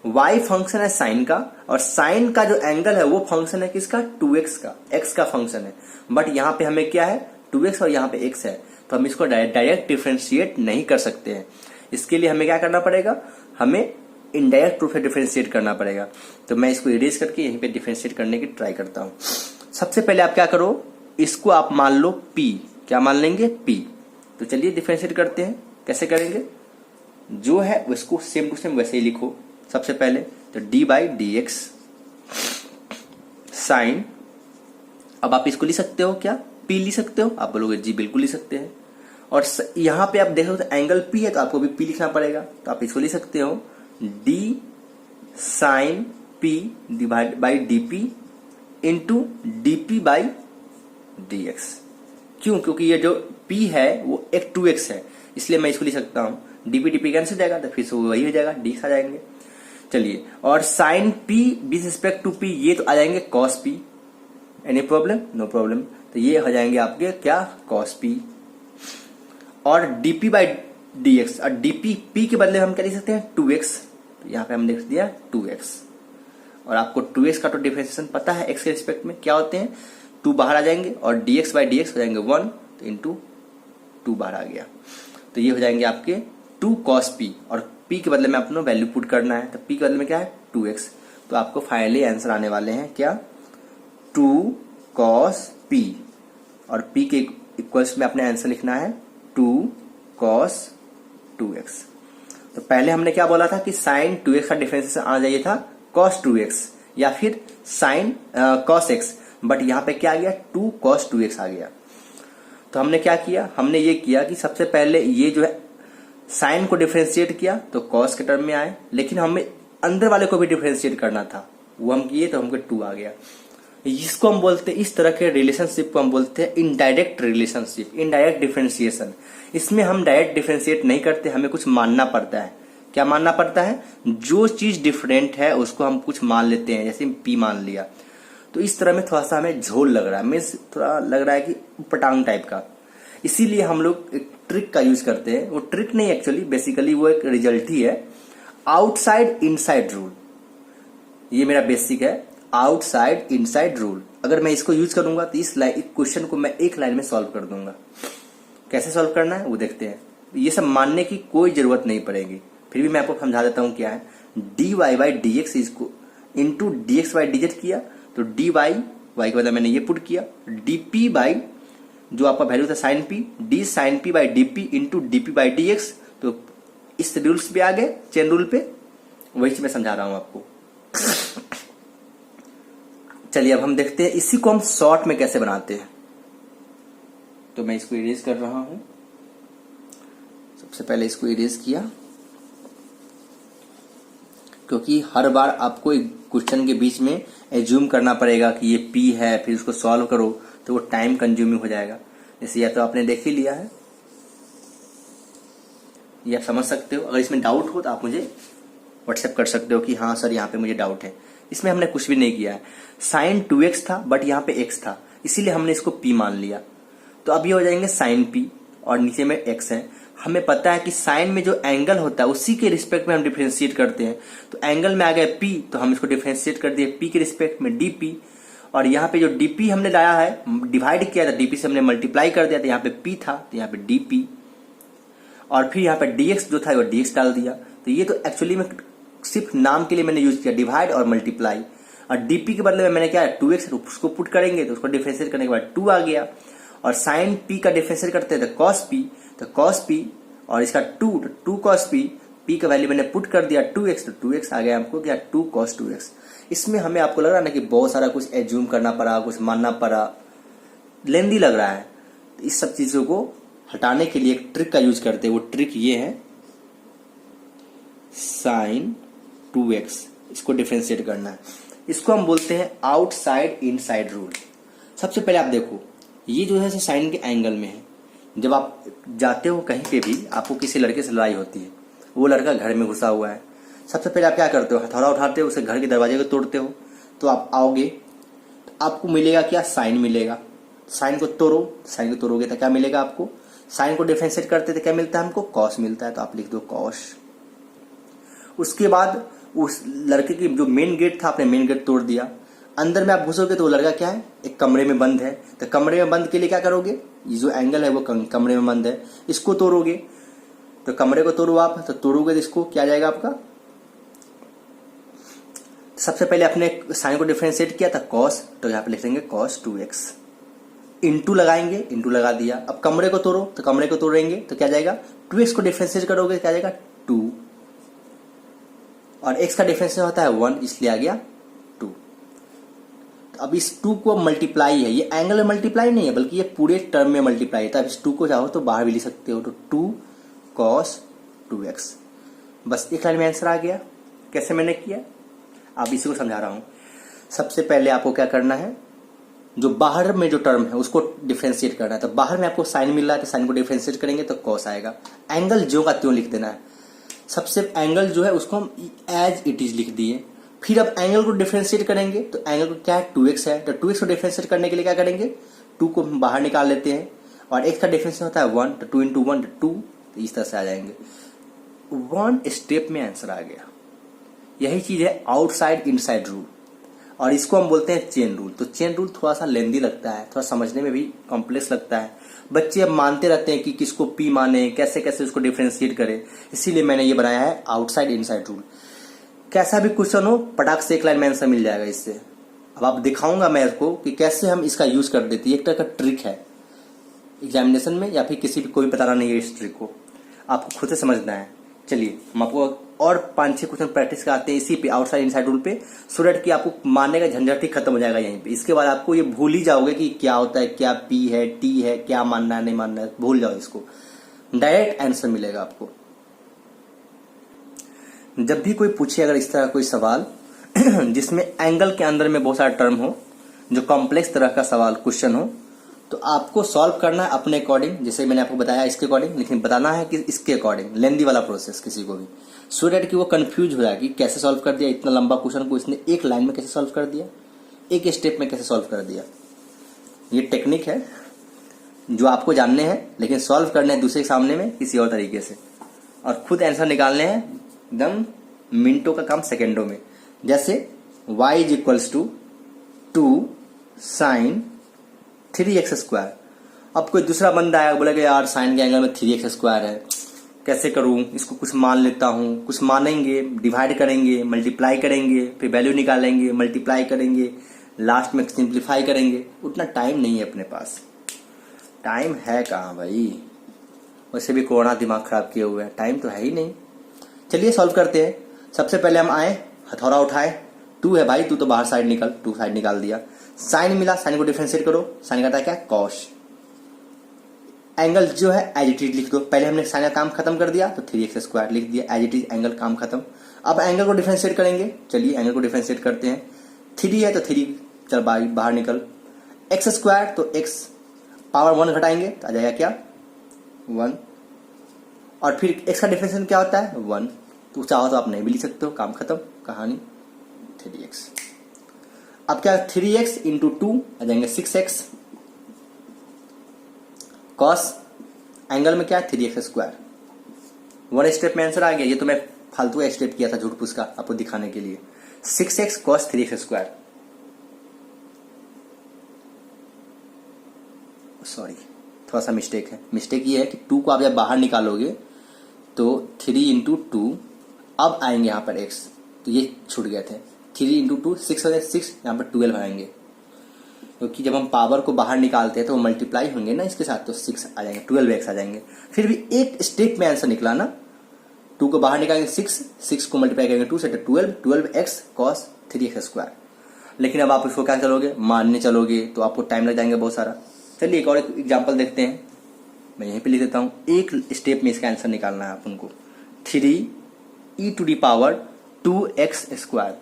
S1: y फंक्शन है साइन का, और साइन का जो एंगल है वो फंक्शन है किसका, 2x का, x का फंक्शन है। बट यहाँ पे हमें क्या है, 2x और यहाँ पे x है, तो हम इसको डायरेक्ट डिफरेंशिएट नहीं कर सकते हैं। इसके लिए हमें क्या करना पड़ेगा, हमें इनडायरेक्ट रूप से डिफरेंशिएट करना पड़ेगा। तो मैं इसको इरेज करके यहीं पे डिफरेंशिएट करने की ट्राई करता हूँ। सबसे पहले आप क्या करो, इसको आप मान लो p, क्या मान लेंगे, p। तो चलिए डिफरेंशिएट करते हैं। कैसे करेंगे, जो है उसको सेम टू सेम वैसे ही लिखो। सबसे पहले तो d by d x sine, अब आप इसको लिख सकते हो क्या, पी लिख सकते हो, आप बोलोगे जी बिल्कुल लिख सकते हैं। और यहां पे आप देखो तो एंगल पी है, तो आपको भी पी लिखना पड़ेगा, तो आप इसको लिख सकते हो d sine p divide by d p into d p by d x. क्यों, क्योंकि ये जो p है वो एक 2x है, इसलिए मैं इसको लिख सकता हूँ dp dp कैंसिल हो जाएगा, तो फिर से वही हो जाएगा, dx आ जाएंगे। चलिए, और sine p with respect to p, ये तो आ जाएंगे cos p। Any problem, no problem, तो ये हो जाएंगे आपके क्या, cos p। और dp बाई dx, और dp p के बदले हम क्या लिख सकते हैं, 2x, तो यहाँ पे हम लिख दिया 2x। और आपको 2x का तो डिफरेंशिएशन पता है, x के रिस्पेक्ट में क्या होते हैं, 2 बाहर आ जाएंगे, और dx बाई dx हो जाएंगे 1, तो इंटू 2 बाहर आ गया, तो ये हो जाएंगे आपके 2 cos p, और p के बदले में अपना वैल्यू पुट करना है, तो p के बदले में क्या है 2x। तो आपको फाइनली आंसर आने वाले हैं क्या, 2 cos p, और p के इक्वल्स में अपने आंसर लिखना है 2 cos 2x। तो पहले हमने क्या बोला था कि साइन 2x का डिफरेंशिएशन आना चाहिए था cos 2x या फिर साइन cos x, बट यहाँ पे क्या आ गया, 2 cos 2x आ गया। तो हमने क्या किया, हमने ये किया कि सबसे पहले ये जो है साइन को डिफरेंशिएट किया तो cos के टर्म में आए, लेकिन हमें अंदर वाले को भी डिफरेंशिएट करना था, वो हम किए तो हमको 2 आ गया। इसको हम बोलते हैं, इस तरह के रिलेशनशिप को हम बोलते हैं इनडायरेक्ट रिलेशनशिप, इनडायरेक्ट डिफरेंशिएशन। इसमें हम डायरेक्ट डिफरेंशिएट नहीं करते, हमें कुछ मानना पड़ता है। क्या मानना पड़ता है, जो चीज डिफरेंट है उसको हम कुछ मान लेते हैं, जैसे p मान लिया। तो इस तरह में थोड़ा सा हमें झोल लग रहा है, मीन्स थोड़ा लग रहा है कि पटांग टाइप का, इसीलिए हम लोग एक ट्रिक का यूज करते हैं। वो ट्रिक नहीं एक्चुअली, बेसिकली वो एक रिजल्ट ही है, आउटसाइड इनसाइड रूल। ये मेरा बेसिक है, आउटसाइड इनसाइड रूल। अगर मैं इसको यूज करूंगा तो इस क्वेश्चन को मैं एक लाइन में सॉल्व कर दूंगा। कैसे सॉल्व करना है वो देखते हैं। ये सब मानने की कोई जरूरत नहीं पड़ेगी, फिर भी मैं आपको समझा देता हूं क्या है। D y by d x इसको into d x by d z किया, तो डी वाई वाई के बदले मैंने ये पुट किया, डी पी बाई जो आपका वैल्यू था sine p, d sine p by d p into d p by d x. तो इस रूल्स पे आ गए, चेन रूल पे, वही मैं समझा रहा हूं आपको। चलिए अब हम देखते हैं इसी को हम शॉर्ट में कैसे बनाते हैं। तो मैं इसको इरेज कर रहा हूं। सबसे पहले इसको इरेज किया, क्योंकि हर बार आपको एक क्वेश्चन के बीच में एज्यूम करना पड़ेगा कि ये p है, फिर उसको सॉल्व करो, तो वो टाइम कंज्यूमिंग हो जाएगा। जैसे या तो आपने देख ही लिया है, ये आप समझ सकते हो। अगर इसमें डाउट हो तो आप मुझे व्हाट्सएप कर सकते हो कि हाँ सर यहाँ पे मुझे डाउट है। इसमें हमने कुछ भी नहीं किया है। साइन 2x था बट यहाँ पे x था, इसीलिए हमने इसको p मान लिया। तो अब ये हो जाएंगे साइन p और नीचे में x है। हमें पता है कि साइन में जो एंगल होता है उसी के रिस्पेक्ट में हम डिफरेंशिएट करते हैं। तो एंगल में आ गया p, तो हम इसको डिफरेंशिएट कर दिए p के रिस्पेक्ट में dp। और यहाँ पे जो dp हमने लाया है, डिवाइड किया था, dp से हमने मल्टीप्लाई कर दिया, तो यहाँ पे p था तो यहाँ पे dp। और फिर यहाँ पे dx जो था वो dx डाल दिया। तो ये तो एक्चुअली में सिर्फ नाम के लिए मैंने यूज किया, डिवाइड और मल्टीप्लाई। और dp के बदले में मैंने क्या 2x उसको पुट करेंगे तो उसको डिफरेंशिएट करने के बाद 2 आ गया। और साइन p का डिफरेंशिएट करते हैं तो cos p और इसका 2 cos p का वैल्यू मैंने पुट कर दिया 2x, तो 2x आ गया हमको क्या 2 cos 2x। इसमें हमें आपको लग रहा है ना कि बहुत सारा कुछ एज्यूम करना पड़ा, कुछ मानना पड़ा, लेंदी लग रहा है। तो इस सब चीजों को हटाने के लिए एक ट्रिक का यूज करते हैं। वो ट्रिक ये है साइन 2x, इसको डिफरेंशिएट करना है। इसको हम बोलते हैं आउटसाइड इनसाइड रूल। सबसे पहले आप देखो, ये जो है साइन के एंगल में है। जब आप जाते हो कहीं पे भी, आपको किसी लड़के से लड़ाई होती है, वो लड़का घर में घुसा हुआ है, सबसे पहले आप क्या करते हो, हथौड़ा उठाते हो, उसे घर के दरवाजे को तोड़ते हो। तो आप आओगे तो आपको मिलेगा क्या, साइन मिलेगा। साइन को तोड़ोगे तो क्या मिलेगा आपको, साइन को डिफरेंशिएट करते तो क्या मिलता है हमको, कॉस मिलता है। तो आप लिख दो कॉस। उसके बाद उस लड़के की जो मेन गेट था, आपने मेन गेट तोड़ दिया। अंदर में आप घुसोगे तो वो लड़का क्या है, एक कमरे में बंद है। तो कमरे में बंद के लिए क्या करोगे, ये जो एंगल है वो कमरे में बंद है, इसको तोड़ोगे। तो कमरे को तोड़ो आप, तो तोड़ोगे तो इसको क्या जाएगा आपका, सबसे पहले अपने साइन को डिफरेंशिएट किया था कॉस, तो यहाँ पे लिख देंगे cos 2x। इंटू लगाएंगे, इंटू लगा दिया। अब कमरे को तोड़ो, तो कमरे को तोड़ेंगे तो क्या जाएगा, 2x को डिफरेंशिएट करोगे क्या जाएगा 2, और x का डिफरेंशिएट होता है 1, इसलिए आ गया 2। तो अब इस 2 को मल्टीप्लाई है, ये एंगल में मल्टीप्लाई नहीं है बल्कि ये पूरे टर्म में मल्टीप्लाई है। तो अब इस 2 को चाहो तो बाहर भी लिख सकते हो, तो 2 cos 2x। बस एक लाइन में आंसर आ गया। कैसे मैंने किया, अब इसी को समझा रहा हूं। सबसे पहले आपको क्या करना है, जो बाहर में जो टर्म है उसको डिफरेंशिएट करना है। तो बाहर में आपको साइन मिल रहा है, तो साइन को डिफरेंशिएट करेंगे तो कॉस आएगा। एंगल जो का त्यों लिख देना है। सबसे एंगल जो है उसको हम एज इट इज लिख दिए। फिर अब एंगल को डिफरेंशिएट करेंगे, तो एंगल को क्या है 2x है, तो 2x को डिफरेंशिएट करने के लिए क्या करेंगे, 2 को हम बाहर निकाल लेते हैं, और x का डिफरेंशिएट होता है 1, तो 2 इंटू 1 2, तो इस तरह से आ जाएंगे। 1 स्टेप में आंसर आ गया। यही चीज है आउटसाइड इनसाइड रूल, और इसको हम बोलते हैं चेन रूल। तो चेन रूल थोड़ा सा लेंदी लगता है, थोड़ा समझने में भी कॉम्प्लेक्स लगता है। बच्चे अब मानते रहते हैं कि किसको p माने, कैसे कैसे उसको डिफरेंशिएट करें, इसीलिए मैंने ये बनाया है आउटसाइड इनसाइड रूल। कैसा भी क्वेश्चन हो, पटाख से एक लाइन में आंसर मिल जाएगा इससे। अब आप दिखाऊंगा मैं इसको कि कैसे हम इसका यूज कर देते हैं। एक तरह का ट्रिक है एग्जामिनेशन में, या फिर किसी भी कोई बताना नहीं है, इस ट्रिक को आपको खुद से समझना है। चलिए हम आपको और 5-6 क्वेश्चन प्रैक्टिस कराते हैं इसी पे, आउटसाइड इनसाइड रूल पे, सो दैट कि आपको मानने का झंझट ही खत्म हो जाएगा यहीं पे। इसके बाद आपको ये भूल ही जाओगे कि क्या होता है, क्या p है, t है, क्या मानना है नहीं मानना है, भूल जाओ इसको। डायरेक्ट आंसर मिलेगा आपको। जब भी कोई पूछे अगर इस तरह कोई सवाल जिसमें एंगल के अंदर में बहुत सारा टर्म हो, जो कॉम्प्लेक्स तरह का सवाल क्वेश्चन हो, तो आपको सॉल्व करना है अपने अकॉर्डिंग, जैसे मैंने आपको बताया इसके अकॉर्डिंग, लेकिन बताना है कि इसके अकॉर्डिंग, लेंदी वाला प्रोसेस किसी को भी, सो दैट कि वो कंफ्यूज हो जाए कि कैसे सॉल्व कर दिया इतना लंबा क्वेश्चन को इसने एक लाइन में कैसे सॉल्व कर दिया, एक स्टेप में कैसे सॉल्व कर दिया। ये टेक्निक है जो आपको जानने हैं, लेकिन सॉल्व करने हैं दूसरे के सामने में किसी और तरीके से, और खुद आंसर निकालने हैं एकदम मिनटों का काम सेकेंडों में। जैसे y is equals to 2 sine 3x²। अब कोई दूसरा बंदा आया, बोलेगा यार साइन के एंगल में 3x² है, कैसे करूं, इसको कुछ मान लेता हूं। कुछ मानेंगे, डिवाइड करेंगे, मल्टीप्लाई करेंगे, फिर वैल्यू निकालेंगे, मल्टीप्लाई करेंगे, लास्ट में सिंप्लीफाई करेंगे। उतना टाइम नहीं है अपने पास। टाइम है कहाँ भाई, वैसे भी कोरोना दिमाग खराब किए हुए है, टाइम तो है ही नहीं। चलिए सॉल्व करते हैं। सबसे पहले हम आए, हथौड़ा उठाए, 2 है भाई, तू तो बाहर साइड निकल, 2 साइड निकाल दिया। साइन मिला, साइन को डिफरेंशिएट करो, साइन करता है क्या कॉस। एंगल जो है एज इट इज लिख दो। पहले हमने साइन का काम खत्म कर दिया तो 3x² लिख दिया, एज इट इज एंगल काम खत्म। अब एंगल को डिफरेंशिएट करेंगे, चलिए एंगल को डिफरेंशिएट करते हैं। 3 है तो 3 चल बाहर निकल, एक्स स्क्वायर तो एक्स पावर 1 घटाएंगे तो आ जाएगा क्या 1, और फिर एक्स का डिफरेंशिएशन क्या होता है 1, तो चाहो तो आप नहीं भी लिख सकते हो, काम खत्म कहानी 3x। अब क्या 3x इंटू 2 आ जाएंगे 6x, कॉस एंगल में क्या है 3x स्क्वायर। 1 स्टेप में आंसर आ गया। ये तो मैं फालतू का स्टेप किया था झूठ पूछ का आपको दिखाने के लिए। 6x cos 3x square, sorry थोड़ा सा मिस्टेक है। मिस्टेक ये है कि 2 को आप जब बाहर निकालोगे तो 3 इंटू 2, अब आएंगे यहाँ पर x, तो ये छूट गए थे। 3 इंटू 2 6 हो गए, 6 यहाँ पर 12 आएंगे, क्योंकि जब हम पावर को बाहर निकालते हैं तो वो मल्टीप्लाई होंगे ना इसके साथ, तो 6 आ जाएंगे, 12x आ जाएंगे। फिर भी एक स्टेप में आंसर निकला ना, 2 को बाहर निकालेंगे 6 को मल्टीप्लाई करेंगे 2 से 12x कॉस 3x स्क्वायर। लेकिन अब आप इसको क्या चलोगे, मानने चलोगे तो आपको टाइम लग जाएंगे बहुत सारा। चलिए एक और एग्जाम्पल देखते हैं, मैं यहीं पे लिख देता हूँ। एक स्टेप में इसका आंसर निकालना है अपन को। 3e⁻² 2x square.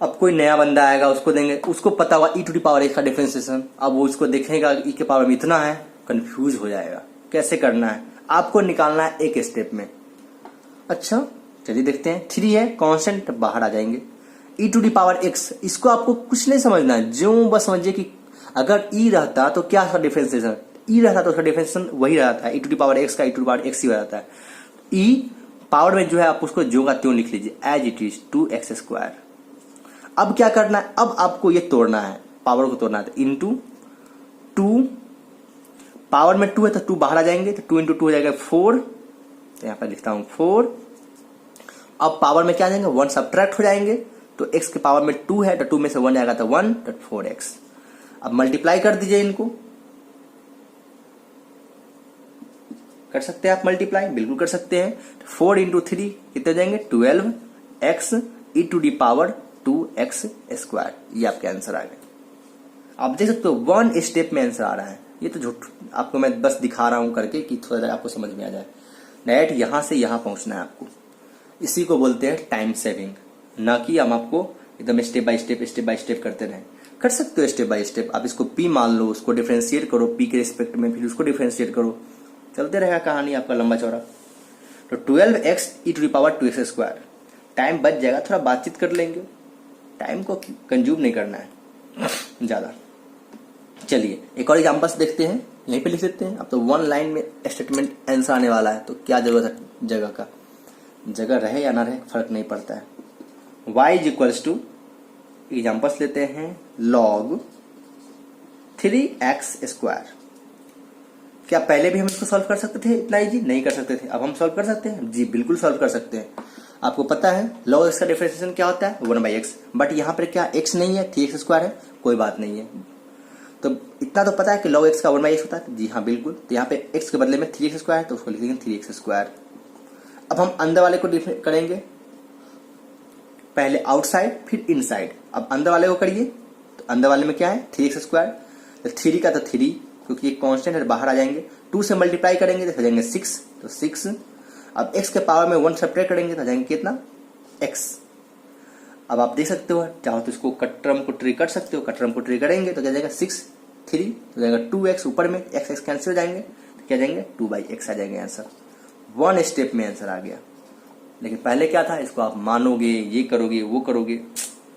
S1: अब कोई नया बंदा आएगा, उसको देंगे, उसको पता होगा e⁻x का डिफरेंशिएशन, अब वो उसको देखेगा e के पावर में इतना है, कंफ्यूज हो जाएगा कैसे करना है। आपको निकालना है एक स्टेप में। अच्छा चलिए देखते हैं। 3 है कांस्टेंट, बाहर आ जाएंगे। e⁻x, इसको आपको कुछ नहीं समझना है, जो बस समझिए कि अगर e रहता तो क्या उसका डिफरेंशिएशन, e रहता तो उसका डिफरेंशिएशन वही रहता है, e⁻x का e⁻x ही रहता है। e पावर में जो है आप उसको जो का त्यों लिख लीजिए, as it is 2x square. अब क्या करना है, अब आपको ये तोड़ना है, पावर को तोड़ना है, इंटू 2, पावर में 2 है तो 2 बाहर आ जाएंगे, तो 2 इंटू 2 हो जाएगा 4, तो यहाँ पर लिखता हूं 4। अब पावर में क्या आ जाएंगे 1 सब्ट्रैक्ट हो जाएंगे, तो x के पावर में 2 है तो 2 में से 1 जाएगा तो 1, तो 4x। अब मल्टीप्लाई कर दीजिए इनको, कर सकते हैं आप मल्टीप्लाई, बिल्कुल कर सकते हैं। 4 इंटू 3 कितने जाएंगे 12x e⁻²2x स्क्वायर। ये आपके आंसर आ गए। आप देख सकते हो 1 स्टेप में आंसर आ रहा है। ये तो झूठ, आपको मैं बस दिखा रहा हूं करके कि थोड़ा सा आपको समझ में आ जाए। डायरेक्ट यहां से यहां पहुंचना है आपको, इसी को बोलते हैं टाइम सेविंग, ना कि हम आपको एकदम स्टेप बाय स्टेप करते रहें। कर सकते हो स्टेप बाय स्टेप, आप इसको p मान लो, उसको डिफरेंशिएट करो p के रिस्पेक्ट में, फिर उसको डिफरेंशिएट करो, चलते रहेगा कहानी आपका लंबा चौड़ा। तो 12x e⁻²2x स्क्वायर, टाइम बच जाएगा, थोड़ा बातचीत कर लेंगे, टाइम को कंज्यूम नहीं करना है ज्यादा। चलिए एक और एग्जांपल्स देखते हैं, यहीं पे लिख देते हैं। अब तो 1 लाइन में स्टेटमेंट आंसर आने वाला है, तो क्या जरूरत है जगह का, जगह रहे या ना रहे फर्क नहीं पड़ता है। y = एग्जांपल्स लेते हैं, log 3x स्क्वायर। क्या पहले भी हम इसको सॉल्व कर सकते थे इतना इजी? नहीं कर सकते थे। अब हम सॉल्व कर सकते हैं जी, बिल्कुल सॉल्व कर सकते हैं। आपको पता है log x का डिफरेंशिएशन क्या होता है 1/x, बट यहाँ पर क्या x नहीं है, 3x स्क्वायर है, कोई बात नहीं है। तो इतना तो पता है कि log x का 1/x होता है, जी हाँ बिल्कुल। तो यहाँ पे x के बदले में 3x स्क्वायर है, तो उसको लिख देंगे 3x स्क्वायर। अब हम अंदर वाले को करेंगे, पहले आउटसाइड फिर इनसाइड। अब अंदर वाले को करिए, तो अंदर वाले में क्या है 3x स्क्वायर, तो 3 का तो 3, क्योंकि ये कांस्टेंट है बाहर आ जाएंगे। 2 से मल्टीप्लाई करेंगे तो हो जाएंगे 6, तो 6। अब x के पावर में 1 सब्ट्रैक्ट करेंगे तो हो जाएंगे कितना x। अब आप देख सकते हो, चाहो तो इसको टर्म को ट्री कर सकते हो, टर्म को ट्री करेंगे तो क्या जाएगा 6 3 तो जाएगा 2x, ऊपर में x कैंसिल हो जाएंगे, तो क्या जाएंगे 2/x आ जाएंगे आंसर। 1 स्टेप में आंसर आ गया। लेकिन पहले क्या था, इसको आप मानोगे, ये करोगे, वो करोगे,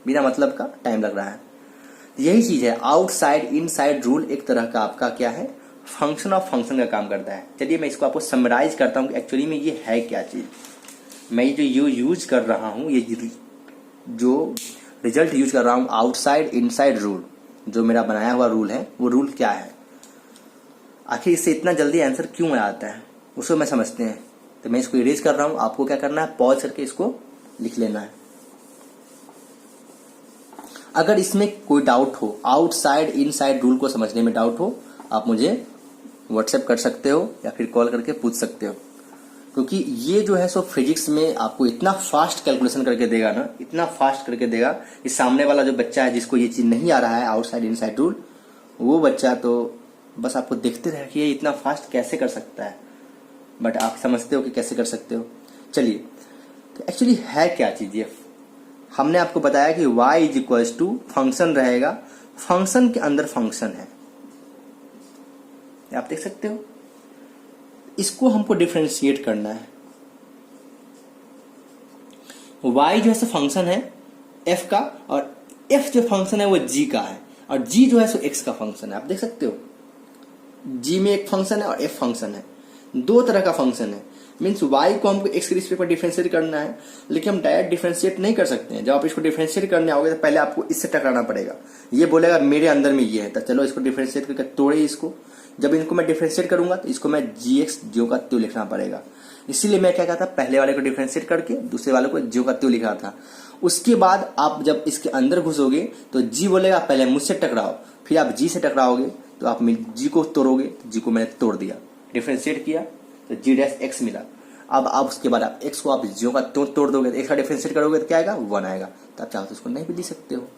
S1: बिना मतलब का टाइम लग रहा है। यही चीज है, आउटसाइड इनसाइड रूल एक तरह का आपका क्या है, फंक्शन ऑफ फंक्शन का काम करता है। चलिए मैं इसको आपको समराइज करता हूँ कि एक्चुअली में ये है क्या चीज। मैं ये जो यूज कर रहा हूँ, ये जो रिजल्ट यूज कर रहा हूँ, आउटसाइड इनसाइड रूल, जो मेरा बनाया हुआ रूल है, वो रूल क्या है, आखिर इससे इतना जल्दी आंसर क्यों आता है, उसको मैं समझते हैं। तो मैं इसको इरेज कर रहा हूँ, आपको क्या करना है, पॉज करके इसको लिख लेना है। अगर इसमें कोई डाउट हो, आउटसाइड इनसाइड रूल को समझने में डाउट हो, आप मुझे व्हाट्सएप कर सकते हो या फिर कॉल करके पूछ सकते हो, क्योंकि ये जो है सो फिजिक्स में आपको इतना फास्ट कैलकुलेशन करके देगा ना, इतना फास्ट करके देगा कि सामने वाला जो बच्चा है जिसको ये चीज नहीं आ रहा है आउटसाइड इनसाइड रूल, वो बच्चा तो बस आपको देखते रहे कि ये इतना फास्ट कैसे कर सकता है, बट आप समझते हो कि कैसे कर सकते हो। चलिए तो एक्चुअली है क्या चीज़ ये? हमने आपको बताया कि y is equals to function रहेगा, फंक्शन के अंदर फंक्शन है, आप देख सकते हो। इसको हमको डिफरेंशिएट करना है। y जो है सो फंक्शन है f का, और f जो फंक्शन है वो g का है, और g जो है सो x का फंक्शन है। आप देख सकते हो g में एक फंक्शन है और f फंक्शन है, दो तरह का फंक्शन है। मीन्स y को हमको x के रिस्पेक्ट में डिफरेंशिएट करना है, लेकिन हम डायरेक्ट डिफरेंशिएट नहीं कर सकते हैं। जब आप इसको डिफरेंशिएट करने आओगे तो पहले आपको इससे टकराना पड़ेगा। ये बोलेगा मेरे अंदर में ये है, तो चलो इसको डिफरेंशिएट करके तोड़े इसको। जब इनको मैं डिफरेंशिएट करूंगा तो इसको मैं gx ज्यों का त्यों लिखना पड़ेगा। इसीलिए मैं क्या कहता था, पहले वाले को डिफरेंशिएट करके दूसरे वाले को ज्यों का त्यों लिखा था। उसके बाद आप जब इसके अंदर घुसोगे तो g बोलेगा पहले मुझसे टकराओ, फिर आप g से टकराओगे तो आप g को तोड़ोगे, तो g को मैंने तोड़ दिया, डिफरेंशिएट किया तो g डैश x मिला। अब आप उसके बाद आप x को आप ज्यों का त्यों तोड़ दोगे, x का डिफरेंशिएट करोगे तो क्या आएगा, 1 आएगा। तो आप चाहो तो उसको नहीं भी लिख सकते हो।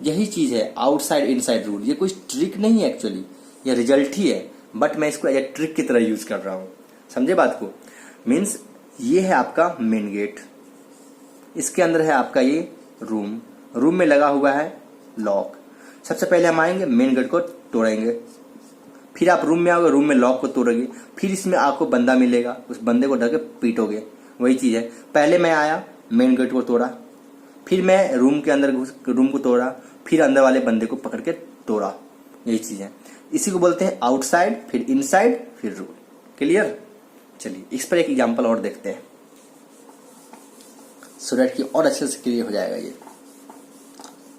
S1: यही चीज है आउटसाइड इनसाइड रूल। ये कोई ट्रिक नहीं है एक्चुअली, ये रिजल्ट ही है, बट मैं इसको एज ए ट्रिक की तरह यूज कर रहा हूं। समझे बात को? मीन्स ये है आपका मेन गेट, इसके अंदर है आपका ये रूम, रूम में लगा हुआ है लॉक। सबसे पहले हम आएंगे मेन गेट को तोड़ेंगे, फिर आप रूम में आओगे, रूम में लॉक को तोड़ोगे, फिर इसमें आपको बंदा मिलेगा, उस बंदे को ढक के पीटोगे। वही चीज है, पहले मैं आया मेन गेट को तोड़ा, फिर मैं रूम के अंदर घुस रूम को तोड़ा, फिर अंदर वाले बंदे को पकड़ के तोड़ा। यही चीज है, इसी को बोलते हैं आउटसाइड, फिर इनसाइड, फिर रूल। क्लियर? चलिए इस पर एक एग्जांपल और देखते हैं, सो दैट कि और अच्छे से क्लियर हो जाएगा ये।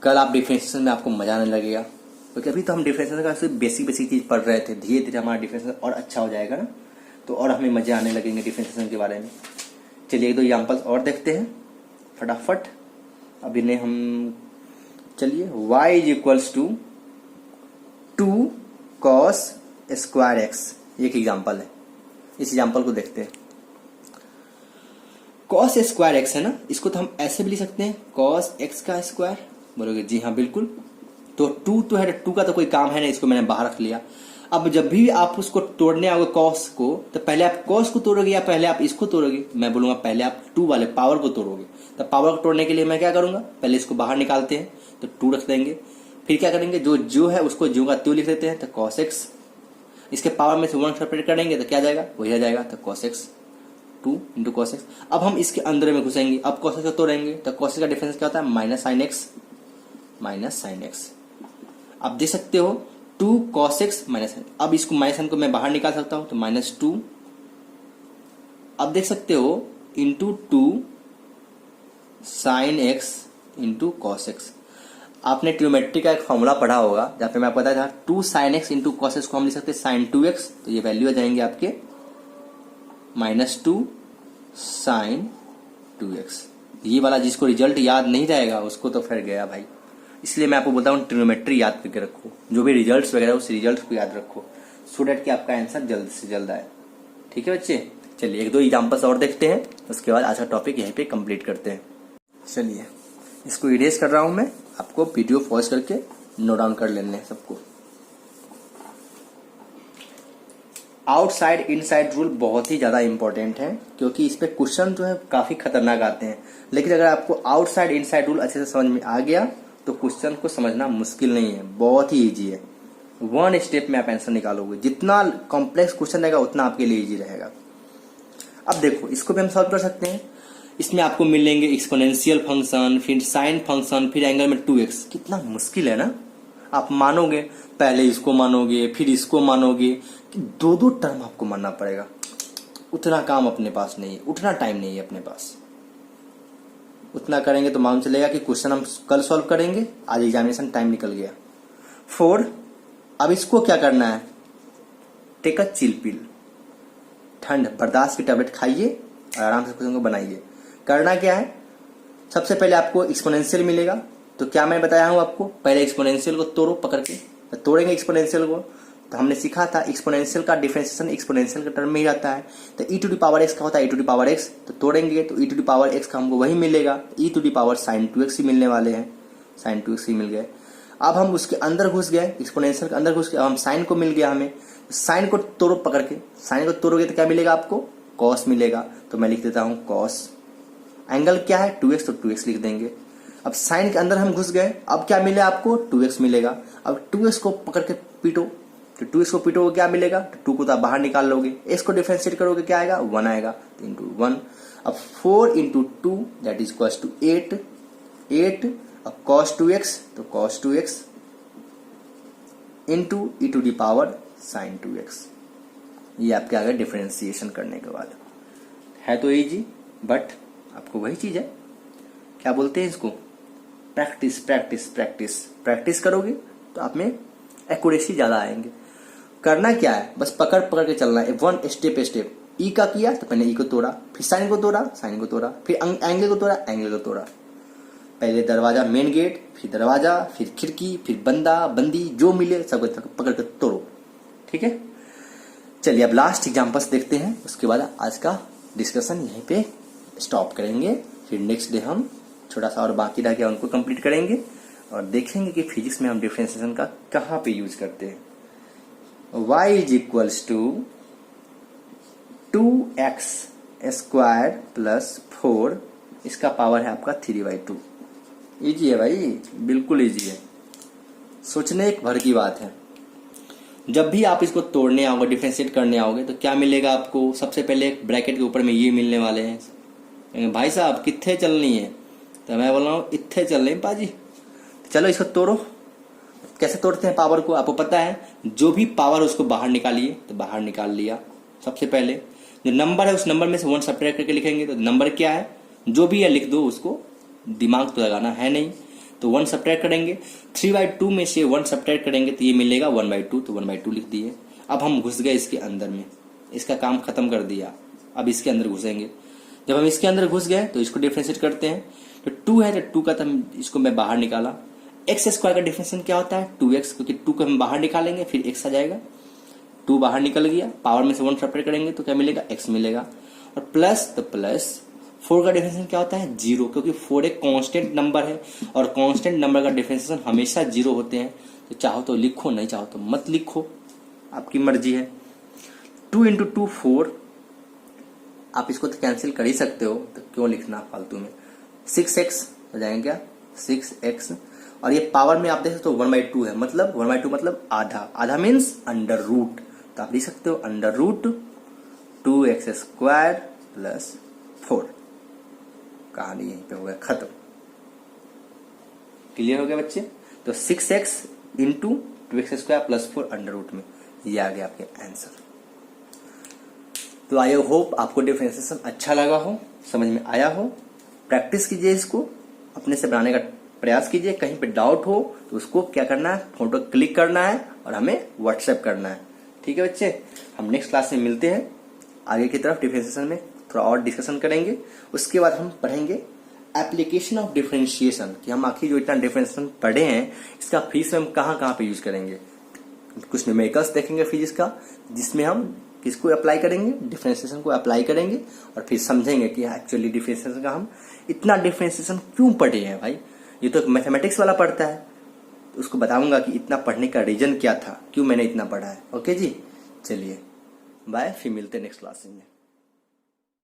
S1: कल आप डिफरेंशिएशन में आपको मजा आने लगेगा, क्योंकि अभी तो हम डिफरेंशिएशन का सिर्फ बेसिक चीज पढ़ रहे थे। धीरे धीरे हमारा डिफरेंशिएशन और अच्छा हो जाएगा ना, तो और हमें मजे आने लगेंगे डिफरेंशिएशन के बारे में। चलिए एक दो एग्जांपल्स और देखते हैं फटाफट। अभी ने हम चलिए y is equals to 2 cos square x, एक एग्जांपल है। इस एग्जांपल को देखते हैं। cos स्क्वायर x है ना, इसको तो हम ऐसे भी लिख सकते हैं cos x का स्क्वायर। बोलोगे जी हाँ बिल्कुल, तो 2 तो है, 2 का तो कोई काम है नहीं, इसको मैंने बाहर रख लिया। अब जब भी आप उसको तोड़ने आओगे cos को, तो पहले आप cos को तोड़ोगे या पहले आप इसको तोड़ोगे? मैं बोलूंगा पहले आप 2 वाले पावर को तोड़ोगे। तो पावर को तोड़ने के लिए मैं क्या करूंगा, पहले इसको बाहर निकालते हैं तो 2 रख देंगे, फिर क्या करेंगे, जो है उसको ज्यों का त्यों लिख देते हैं, तो cos x। इसके पावर में से 1 सेपरेट करेंगे तो क्या जाएगा, वही आ जाएगा, तो cos x 2 into cos x। अब हम इसके अंदर में घुसेंगे, अब cos x को तोड़ेंगे तो cos x का डिफरेंस क्या होता है, माइनस साइन x। आप देख सकते हो 2 cos x माइनस, अब इसको माइनस साइन को मैं बाहर निकाल सकता हूं तो -2। अब देख सकते हो into 2 sine x into cos x। आपने ट्रिग्नोमेट्री का एक फॉर्मूला पढ़ा होगा जहाँ पे मैं आपको बताया था 2 sine x into cos x को हम लिख सकते हैं साइन 2x, तो ये वैल्यू आ जाएंगे आपके -2 साइन 2x। ये वाला जिसको रिजल्ट याद नहीं रहेगा उसको तो फिर गया भाई। इसलिए मैं आपको बोलता हूँ ट्रिग्नोमेट्री याद करके रखो, जो भी रिजल्ट्स वगैरह उस रिजल्ट को याद रखो, सो डैट कि आपका आंसर जल्द से जल्द आए। ठीक है बच्चे? चलिए एक दो एग्जांपल्स और देखते हैं, उसके बाद आज का टॉपिक यहीं पे कंप्लीट करते हैं। चलिए इसको इरेज कर रहा हूं मैं, आपको वीडियो पॉज करके नोट डाउन कर लेने सबको। आउटसाइड इनसाइड रूल बहुत ही ज्यादा इंपॉर्टेंट है, क्योंकि इस पे क्वेश्चन जो है काफी खतरनाक आते हैं। लेकिन अगर आपको आउटसाइड इनसाइड रूल अच्छे से समझ में आ गया तो क्वेश्चन को समझना मुश्किल नहीं है, बहुत ही इजी है। 1 स्टेप में आप आंसर निकालोगे। जितना कॉम्प्लेक्स क्वेश्चन रहेगा उतना आपके लिए इजी रहेगा। अब देखो इसको भी हम सॉल्व कर सकते हैं। इसमें आपको मिलेंगे एक्सपोनेंशियल फंक्शन, फिर साइन फंक्शन, फिर एंगल में 2x। कितना मुश्किल है ना। आप मानोगे, पहले इसको मानोगे फिर इसको मानोगे, कि 2 टर्म आपको मानना पड़ेगा। उतना काम अपने पास नहीं है, उतना टाइम नहीं है अपने पास। उतना करेंगे तो मालूम चलेगा कि क्वेश्चन हम कल सॉल्व करेंगे, आज एग्जामिनेशन टाइम निकल गया। 4 अब इसको क्या करना है, टेक अ चिल पिल, ठंड बर्दाश्त की टैबलेट खाइए और आराम से क्वेश्चन को बनाइए। करना क्या है, सबसे पहले आपको एक्सपोनेंशियल मिलेगा, तो क्या मैं बताया हूं आपको, पहले एक्सपोनेंशियल को तोड़ो पकड़ के। तो तोड़ेंगे एक्सपोनेंशियल को, तो हमने सीखा था एक्सपोनेंशियल का डिफरेंशिएशन एक्सपोनेंशियल के टर्म में ही आता है। तो e to the power x का होता है e to the power x, तो तोड़ेंगे तो e to the power x का हमको वही मिलेगा, e to the power sine 2x ही मिलने वाले हैं, साइन 2x ही मिल गए। अब हम उसके अंदर घुस गए, एक्सपोनेंशियल के अंदर घुस गए, अब हम साइन को मिल गया हमें, साइन को तोड़ो पकड़ के, साइन को तोड़ोगे तो क्या मिलेगा आपको, कॉस मिलेगा। तो मैं लिख देता हूं कॉस। एंगल क्या है 2x, तो 2x लिख देंगे। अब साइन के अंदर हम घुस गए, अब क्या मिले आपको 2x मिलेगा। अब 2x को पकड़ के पीटो, तो 2x को पीटोगे क्या मिलेगा, तो 2 को तो आप बाहर निकाल लोगे, x को डिफरेंशिएट करोगे क्या आएगा 1 आएगा, तो इंटू 1। अब 4 into 2 that is equals to 8। अब cos 2x, तो cos 2x into e to the power sine 2x। ये आपके आ गए डिफरेंशिएशन करने के बाद। है तो इजी, बट आपको वही चीज है, क्या बोलते हैं इसको, प्रैक्टिस प्रैक्टिस प्रैक्टिस। प्रैक्टिस करोगे तो आप में एक्यूरेसी ज्यादा आएंगे। करना क्या है, बस पकड़ पकड़ के चलना है, वन स्टेप स्टेप। ई का किया तो पहले ई को तोड़ा, फिर साइन को तोड़ा, साइन को तोड़ा, फिर एंगल को तोड़ा, एंगल को तोड़ा। पहले दरवाजा मेन गेट, फिर दरवाजा, फिर खिड़की, फिर बंदा बंदी, जो मिले सबको पकड़ कर तोड़ो। ठीक है, चलिए अब लास्ट एग्जांपल्स देखते हैं, उसके बाद आज का डिस्कशन यहीं पे स्टॉप करेंगे। फिर नेक्स्ट डे हम छोटा सा और बाकी रह गया उनको कंप्लीट करेंगे और देखेंगे कि फिजिक्स में हम डिफरेंशिएशन का कहाँ पे यूज करते हैं। y is equals to 2x square plus 4, इसका पावर है आपका 3/2। इजी है भाई, बिल्कुल इजी है, सोचने एक भर की बात है। जब भी आप इसको तोड़ने आओगे, डिफरेंशिएट करने आओगे, तो क्या मिलेगा आपको, सबसे पहले ब्रैकेट के ऊपर में ये मिलने वाले हैं। भाई साहब कितने चलनी है, तो मैं बोल रहा हूँ इतने चल रही पाजी। चलो इसको तोड़ो। कैसे तोड़ते हैं पावर को, आपको पता है, जो भी पावर उसको बाहर निकालिए, तो बाहर निकाल लिया। सबसे पहले जो नंबर है उस नंबर में से 1 सब्ट्रैक्ट करके लिखेंगे, तो नंबर क्या है जो भी है लिख दो, उसको दिमाग तो लगाना है नहीं, तो 1 सब्ट्रैक्ट करेंगे। 3/2 में से 1 सब्ट्रैक्ट करेंगे तो ये मिलेगा 1/2, तो 1/2 लिख दिए। अब हम घुस गए इसके अंदर में, इसका काम खत्म कर दिया। अब इसके अंदर घुसेंगे, जब हम इसके अंदर घुस गए तो इसको डिफरेंशिएट करते हैं। तो 2 है, तो 2 का तो हम इसको मैं बाहर निकाला। x स्क्वायर का डिफरेंशिएशन क्या होता है 2x, क्योंकि 2 को हम बाहर निकालेंगे फिर x आ जाएगा। 2 बाहर निकल गया, पावर में से 1 सब्ट्रैक्ट करेंगे तो क्या मिलेगा x मिलेगा। और प्लस, तो प्लस 4 का डिफरेंशिएशन क्या होता है 0, क्योंकि 4 एक कांस्टेंट नंबर है और कांस्टेंट नंबर का डिफरेंशिएशन हमेशा 0 होते हैं। तो चाहो तो लिखो, नहीं चाहो तो मत लिखो, आपकी मर्जी है। 2 इंटू 2 4, आप इसको तो कैंसिल कर ही सकते हो, तो क्यों लिखना फालतू में। 6x हो जाएंगे क्या 6x, और ये पावर में आप देख सकते हो 1/2 है, मतलब 1/2 मतलब आधा, आधा मीन्स अंडर रूट, तो आप लिख सकते हो under root 2x square plus 4। कहानी यहीं पे हो गया खत्म। क्लियर हो गया बच्चे, तो 6x into 2x square plus 4 under root में, ये आ गया आपके आंसर। तो आई होप आपको डिफरेंशिएशन अच्छा लगा हो, समझ में आया हो। प्रैक्टिस कीजिए, इसको अपने से बनाने का प्रयास कीजिए। कहीं पे डाउट हो तो उसको क्या करना है, फोटो क्लिक करना है और हमें व्हाट्सएप करना है। ठीक है बच्चे, हम नेक्स्ट क्लास में मिलते हैं, आगे की तरफ डिफरेंशिएशन में थोड़ा और डिस्कशन करेंगे। उसके बाद हम पढ़ेंगे एप्लीकेशन ऑफ डिफरेंशिएशन, कि हम आखिर जो इतना डिफरेंशिएशन पढ़े हैं इसका फिजिक्स में हम कहाँ कहाँ पे यूज करेंगे। कुछ न्यूमेरिकल्स देखेंगे फिजिक्स का, जिसमें हम किसको अप्लाई करेंगे, डिफरेंशिएशन को अप्लाई करेंगे, और फिर समझेंगे कि एक्चुअली डिफरेंशिएशन का हम इतना डिफरेंशिएशन क्यों पढ़े हैं। भाई ये तो मैथमेटिक्स वाला पढ़ता है, तो उसको बताऊंगा कि इतना पढ़ने का रीजन क्या था, क्यों मैंने इतना पढ़ा है। ओके जी, चलिए बाय, फिर मिलते हैं नेक्स्ट क्लास में।